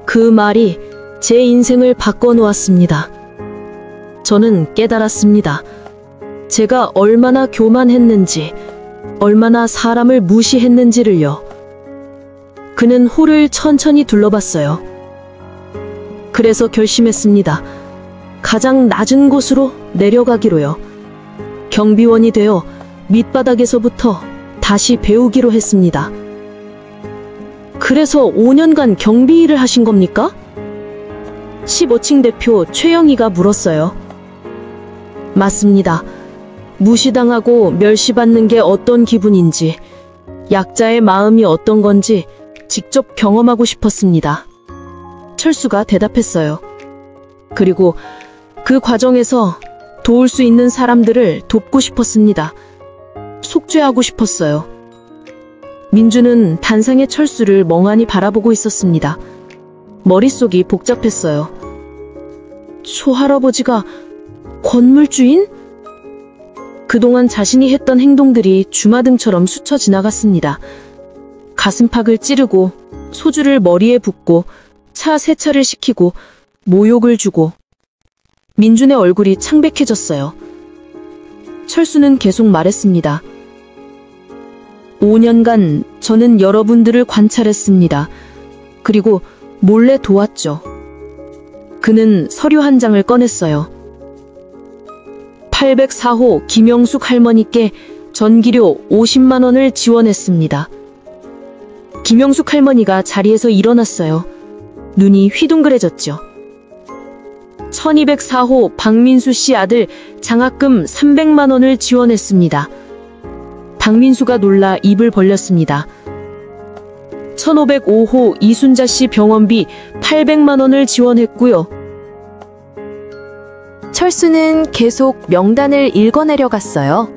그 말이 제 인생을 바꿔놓았습니다. 저는 깨달았습니다. 제가 얼마나 교만했는지, 얼마나 사람을 무시했는지를요. 그는 홀을 천천히 둘러봤어요. 그래서 결심했습니다. 가장 낮은 곳으로 내려가기로요. 경비원이 되어 밑바닥에서부터 다시 배우기로 했습니다. 그래서 5년간 경비 일을 하신 겁니까? 15층 대표 최영희가 물었어요. 맞습니다. 무시당하고 멸시받는 게 어떤 기분인지 약자의 마음이 어떤 건지 직접 경험하고 싶었습니다. 철수가 대답했어요. 그리고 그 과정에서 도울 수 있는 사람들을 돕고 싶었습니다. 속죄하고 싶었어요. 민주는 단상의 철수를 멍하니 바라보고 있었습니다. 머릿속이 복잡했어요. 초할아버지가 건물주인? 그동안 자신이 했던 행동들이 주마등처럼 스쳐 지나갔습니다. 가슴팍을 찌르고 소주를 머리에 붓고 차 세차를 시키고 모욕을 주고 민준의 얼굴이 창백해졌어요. 철수는 계속 말했습니다. 5년간 저는 여러분들을 관찰했습니다. 그리고 몰래 도왔죠. 그는 서류 한 장을 꺼냈어요. 804호 김영숙 할머니께 전기료 50만 원을 지원했습니다. 김영숙 할머니가 자리에서 일어났어요. 눈이 휘둥그레졌죠. 1204호 박민수 씨 아들 장학금 300만 원을 지원했습니다. 박민수가 놀라 입을 벌렸습니다. 1505호 이순자 씨 병원비 800만 원을 지원했고요. 철수는 계속 명단을 읽어내려 갔어요.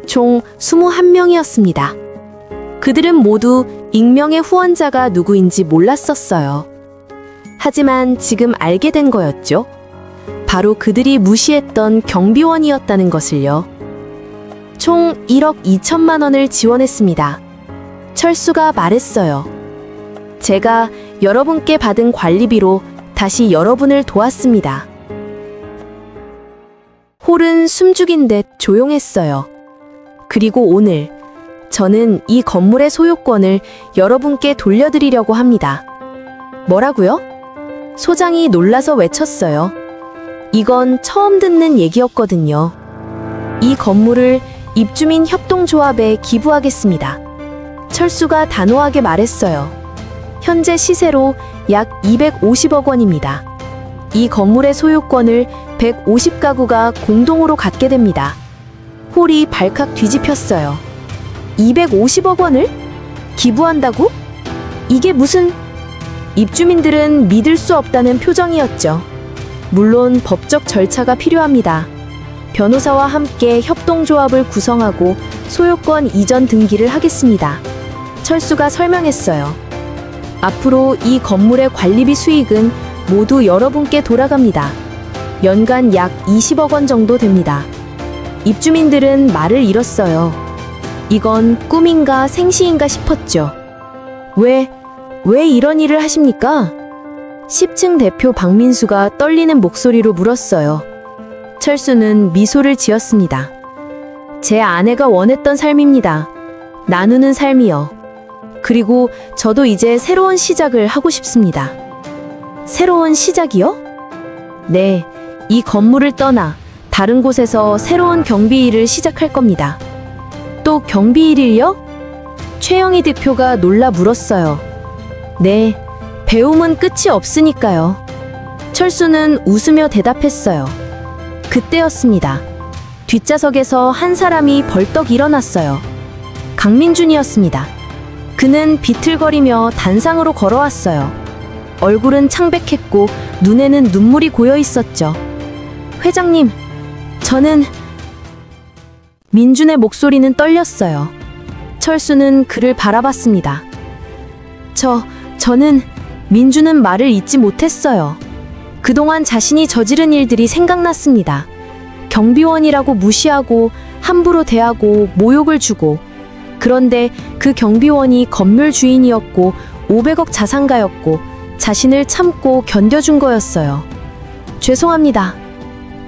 총 21명이었습니다. 그들은 모두 익명의 후원자가 누구인지 몰랐었어요. 하지만 지금 알게 된 거였죠. 바로 그들이 무시했던 경비원이었다는 것을요. 총 1억 2천만 원을 지원했습니다. 철수가 말했어요. 제가 여러분께 받은 관리비로 다시 여러분을 도왔습니다. 홀은 숨죽인 듯 조용했어요. 그리고 오늘 저는 이 건물의 소유권을 여러분께 돌려드리려고 합니다. 뭐라고요? 소장이 놀라서 외쳤어요. 이건 처음 듣는 얘기였거든요. 이 건물을 입주민 협동조합에 기부하겠습니다. 철수가 단호하게 말했어요. 현재 시세로 약 250억 원입니다. 이 건물의 소유권을 150가구가 공동으로 갖게 됩니다. 홀이 발칵 뒤집혔어요. 250억 원을? 기부한다고? 이게 무슨... 입주민들은 믿을 수 없다는 표정이었죠. 물론 법적 절차가 필요합니다. 변호사와 함께 협동조합을 구성하고 소유권 이전 등기를 하겠습니다. 철수가 설명했어요. 앞으로 이 건물의 관리비 수익은 모두 여러분께 돌아갑니다. 연간 약 20억 원 정도 됩니다. 입주민들은 말을 잃었어요. 이건 꿈인가 생시인가 싶었죠. 왜 이런 일을 하십니까? 10층 대표 박민수가 떨리는 목소리로 물었어요. 철수는 미소를 지었습니다. 제 아내가 원했던 삶입니다. 나누는 삶이요. 그리고 저도 이제 새로운 시작을 하고 싶습니다. 새로운 시작이요? 네, 이 건물을 떠나 다른 곳에서 새로운 경비 일을 시작할 겁니다. 또 경비 일을요? 최영희 대표가 놀라 물었어요. 네, 배움은 끝이 없으니까요. 철수는 웃으며 대답했어요. 그때였습니다. 뒷좌석에서 한 사람이 벌떡 일어났어요. 강민준이었습니다. 그는 비틀거리며 단상으로 걸어왔어요. 얼굴은 창백했고 눈에는 눈물이 고여 있었죠. 회장님, 저는... 민준의 목소리는 떨렸어요. 철수는 그를 바라봤습니다. 저는... 민준은 말을 잇지 못했어요. 그동안 자신이 저지른 일들이 생각났습니다. 경비원이라고 무시하고 함부로 대하고 모욕을 주고, 그런데 그 경비원이 건물 주인이었고 500억 자산가였고 자신을 참고 견뎌준 거였어요. 죄송합니다.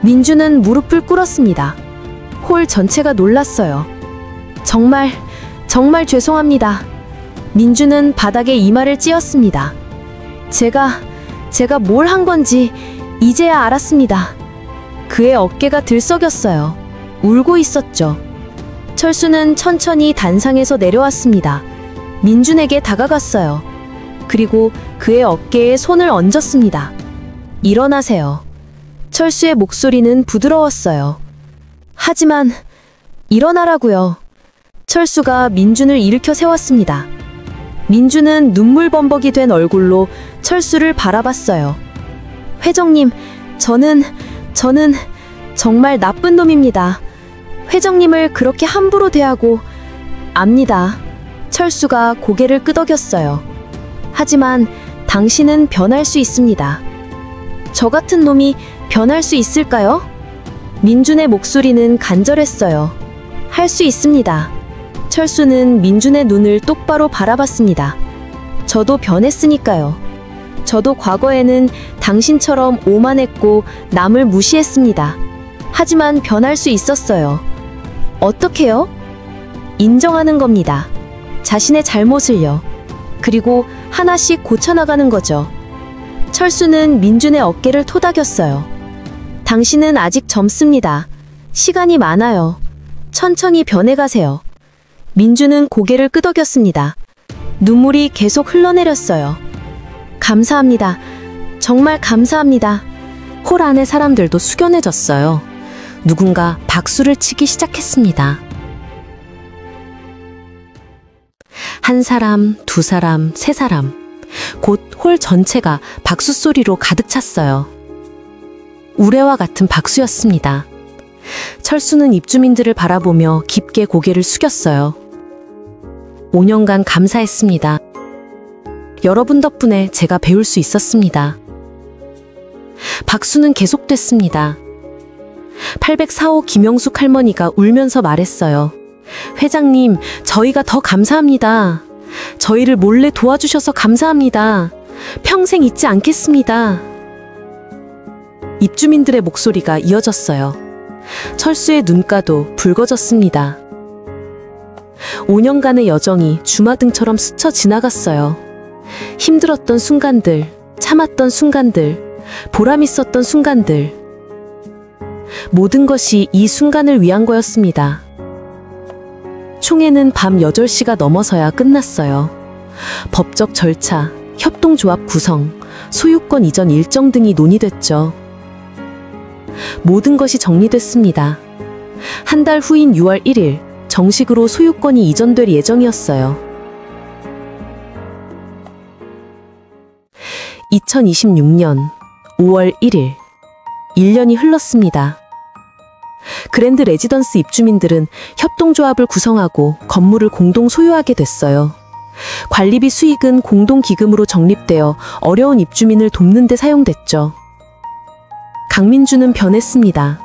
민준은 무릎을 꿇었습니다. 홀 전체가 놀랐어요. 정말 죄송합니다. 민준은 바닥에 이마를 찧었습니다. 제가 뭘 한 건지 이제야 알았습니다. 그의 어깨가 들썩였어요. 울고 있었죠. 철수는 천천히 단상에서 내려왔습니다. 민준에게 다가갔어요. 그리고 그의 어깨에 손을 얹었습니다. 일어나세요. 철수의 목소리는 부드러웠어요. 하지만 일어나라고요. 철수가 민준을 일으켜 세웠습니다. 민준은 눈물범벅이 된 얼굴로 철수를 바라봤어요. 회장님, 저는 정말 나쁜 놈입니다. 회장님을 그렇게 함부로 대하고 압니다. 철수가 고개를 끄덕였어요. 하지만 당신은 변할 수 있습니다. 저 같은 놈이 변할 수 있을까요? 민준의 목소리는 간절했어요. 할 수 있습니다. 철수는 민준의 눈을 똑바로 바라봤습니다. 저도 변했으니까요. 저도 과거에는 당신처럼 오만했고 남을 무시했습니다. 하지만 변할 수 있었어요. 어떻게요? 인정하는 겁니다. 자신의 잘못을요. 그리고 하나씩 고쳐나가는 거죠. 철수는 민준의 어깨를 토닥였어요. 당신은 아직 젊습니다. 시간이 많아요. 천천히 변해가세요. 민준은 고개를 끄덕였습니다. 눈물이 계속 흘러내렸어요. 감사합니다. 정말 감사합니다. 홀 안의 사람들도 숙연해졌어요. 누군가 박수를 치기 시작했습니다. 한 사람, 두 사람, 세 사람. 곧 홀 전체가 박수 소리로 가득 찼어요. 우레와 같은 박수였습니다. 철수는 입주민들을 바라보며 깊게 고개를 숙였어요. 5년간 감사했습니다. 여러분 덕분에 제가 배울 수 있었습니다. 박수는 계속됐습니다. 804호 김영숙 할머니가 울면서 말했어요. 회장님, 저희가 더 감사합니다. 저희를 몰래 도와주셔서 감사합니다. 평생 잊지 않겠습니다. 입주민들의 목소리가 이어졌어요. 철수의 눈가도 붉어졌습니다. 5년간의 여정이 주마등처럼 스쳐 지나갔어요. 힘들었던 순간들, 참았던 순간들, 보람있었던 순간들. 모든 것이 이 순간을 위한 거였습니다. 총회는 밤 8시가 넘어서야 끝났어요. 법적 절차, 협동조합 구성, 소유권 이전 일정 등이 논의됐죠. 모든 것이 정리됐습니다. 한 달 후인 6월 1일, 정식으로 소유권이 이전될 예정이었어요. 2026년 5월 1일, 1년이 흘렀습니다. 그랜드 레지던스 입주민들은 협동조합을 구성하고 건물을 공동 소유하게 됐어요. 관리비 수익은 공동기금으로 적립되어 어려운 입주민을 돕는 데 사용됐죠. 강민준은 변했습니다.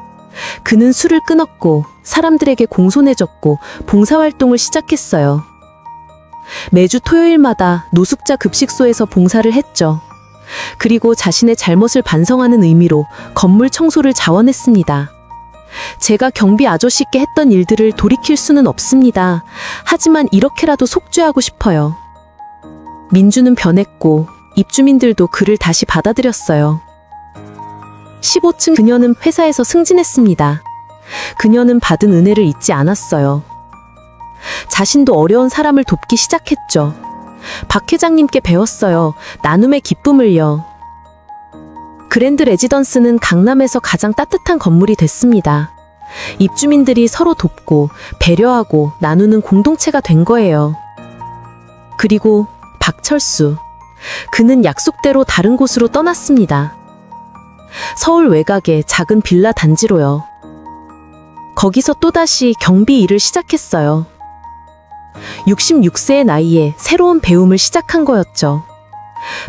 그는 술을 끊었고 사람들에게 공손해졌고 봉사활동을 시작했어요. 매주 토요일마다 노숙자 급식소에서 봉사를 했죠. 그리고 자신의 잘못을 반성하는 의미로 건물 청소를 자원했습니다. 제가 경비 아저씨께 했던 일들을 돌이킬 수는 없습니다. 하지만 이렇게라도 속죄하고 싶어요. 민주는 변했고 입주민들도 그를 다시 받아들였어요. 15층 그녀는 회사에서 승진했습니다. 그녀는 받은 은혜를 잊지 않았어요. 자신도 어려운 사람을 돕기 시작했죠. 박 회장님께 배웠어요. 나눔의 기쁨을요. 그랜드 레지던스는 강남에서 가장 따뜻한 건물이 됐습니다. 입주민들이 서로 돕고 배려하고 나누는 공동체가 된 거예요. 그리고 박철수. 그는 약속대로 다른 곳으로 떠났습니다. 서울 외곽의 작은 빌라 단지로요. 거기서 또다시 경비 일을 시작했어요. 66세의 나이에 새로운 배움을 시작한 거였죠.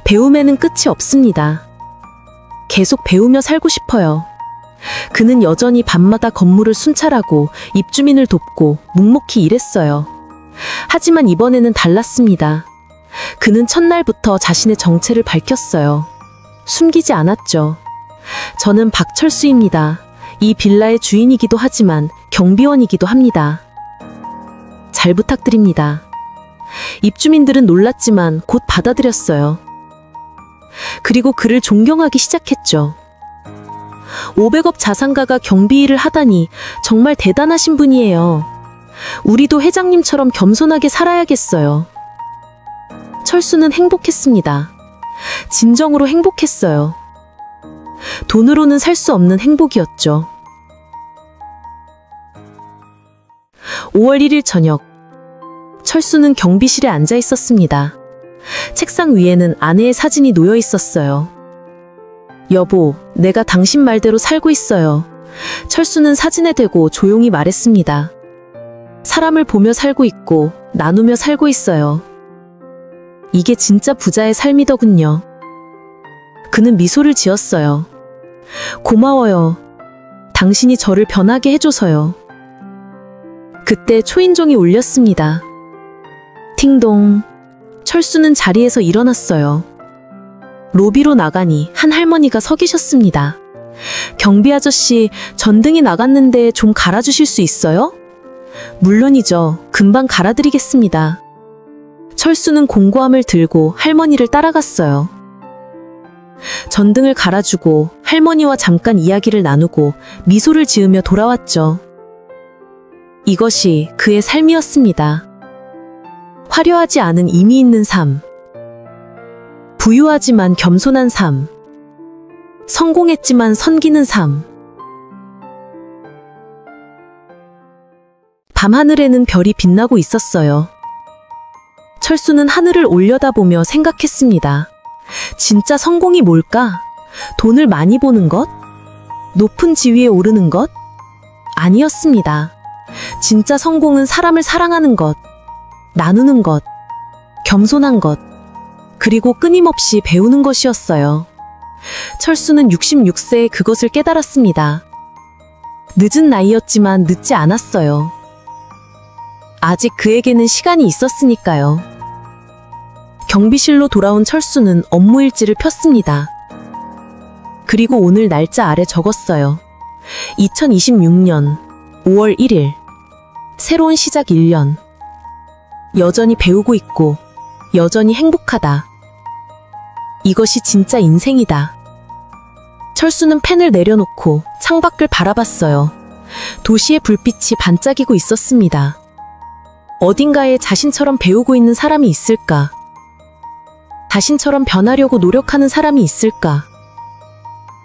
배움에는 끝이 없습니다. 계속 배우며 살고 싶어요. 그는 여전히 밤마다 건물을 순찰하고 입주민을 돕고 묵묵히 일했어요. 하지만 이번에는 달랐습니다. 그는 첫날부터 자신의 정체를 밝혔어요. 숨기지 않았죠. 저는 박철수입니다. 이 빌라의 주인이기도 하지만 경비원이기도 합니다. 잘 부탁드립니다. 입주민들은 놀랐지만 곧 받아들였어요. 그리고 그를 존경하기 시작했죠. 500억 자산가가 경비 일을 하다니 정말 대단하신 분이에요. 우리도 회장님처럼 겸손하게 살아야겠어요. 철수는 행복했습니다. 진정으로 행복했어요. 돈으로는 살 수 없는 행복이었죠. 5월 1일 저녁, 철수는 경비실에 앉아 있었습니다. 책상 위에는 아내의 사진이 놓여 있었어요. 여보, 내가 당신 말대로 살고 있어요. 철수는 사진에 대고 조용히 말했습니다. 사람을 보며 살고 있고 나누며 살고 있어요. 이게 진짜 부자의 삶이더군요. 그는 미소를 지었어요. 고마워요. 당신이 저를 변하게 해줘서요. 그때 초인종이 울렸습니다. 팅동. 철수는 자리에서 일어났어요. 로비로 나가니 한 할머니가 서 계셨습니다. 경비 아저씨, 전등이 나갔는데 좀 갈아주실 수 있어요? 물론이죠. 금방 갈아드리겠습니다. 철수는 공구함을 들고 할머니를 따라갔어요. 전등을 갈아주고 할머니와 잠깐 이야기를 나누고 미소를 지으며 돌아왔죠. 이것이 그의 삶이었습니다. 화려하지 않은 의미 있는 삶. 부유하지만 겸손한 삶. 성공했지만 섬기는 삶. 밤하늘에는 별이 빛나고 있었어요. 철수는 하늘을 올려다보며 생각했습니다. 진짜 성공이 뭘까? 돈을 많이 버는 것? 높은 지위에 오르는 것? 아니었습니다. 진짜 성공은 사람을 사랑하는 것, 나누는 것, 겸손한 것, 그리고 끊임없이 배우는 것이었어요. 철수는 66세에 그것을 깨달았습니다. 늦은 나이였지만 늦지 않았어요. 아직 그에게는 시간이 있었으니까요. 경비실로 돌아온 철수는 업무 일지를 폈습니다. 그리고 오늘 날짜 아래 적었어요. 2026년 5월 1일. 새로운 시작 1년. 여전히 배우고 있고 여전히 행복하다. 이것이 진짜 인생이다. 철수는 펜을 내려놓고 창밖을 바라봤어요. 도시의 불빛이 반짝이고 있었습니다. 어딘가에 자신처럼 배우고 있는 사람이 있을까? 자신처럼 변하려고 노력하는 사람이 있을까?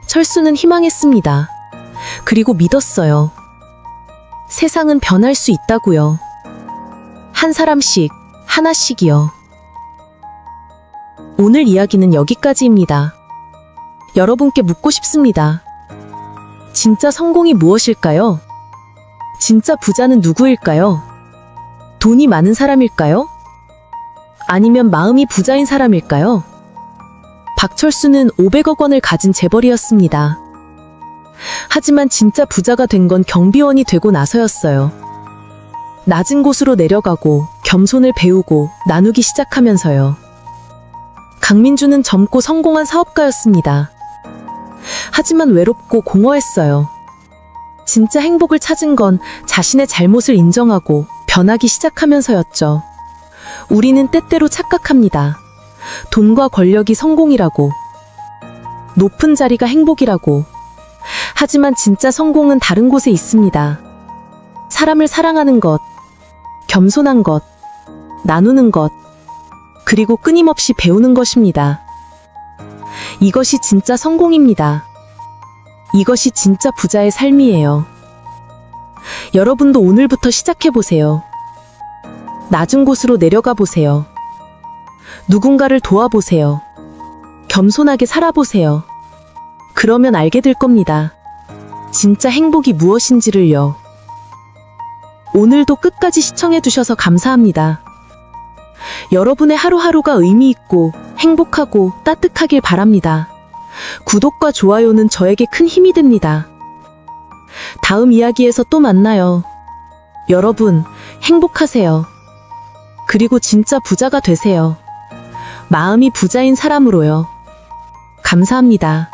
철수는 희망했습니다. 그리고 믿었어요. 세상은 변할 수 있다고요. 한 사람씩, 하나씩이요. 오늘 이야기는 여기까지입니다. 여러분께 묻고 싶습니다. 진짜 성공이 무엇일까요? 진짜 부자는 누구일까요? 돈이 많은 사람일까요? 아니면 마음이 부자인 사람일까요? 박철수는 500억 원을 가진 재벌이었습니다. 하지만 진짜 부자가 된 건 경비원이 되고 나서였어요. 낮은 곳으로 내려가고 겸손을 배우고 나누기 시작하면서요. 강민주는 젊고 성공한 사업가였습니다. 하지만 외롭고 공허했어요. 진짜 행복을 찾은 건 자신의 잘못을 인정하고 변하기 시작하면서였죠. 우리는 때때로 착각합니다. 돈과 권력이 성공이라고, 높은 자리가 행복이라고. 하지만 진짜 성공은 다른 곳에 있습니다. 사람을 사랑하는 것, 겸손한 것, 나누는 것, 그리고 끊임없이 배우는 것입니다. 이것이 진짜 성공입니다. 이것이 진짜 부자의 삶이에요. 여러분도 오늘부터 시작해보세요. 낮은 곳으로 내려가 보세요. 누군가를 도와보세요. 겸손하게 살아보세요. 그러면 알게 될 겁니다. 진짜 행복이 무엇인지를요. 오늘도 끝까지 시청해주셔서 감사합니다. 여러분의 하루하루가 의미 있고 행복하고 따뜻하길 바랍니다. 구독과 좋아요는 저에게 큰 힘이 됩니다. 다음 이야기에서 또 만나요. 여러분, 행복하세요. 그리고 진짜 부자가 되세요. 마음이 부자인 사람으로요. 감사합니다.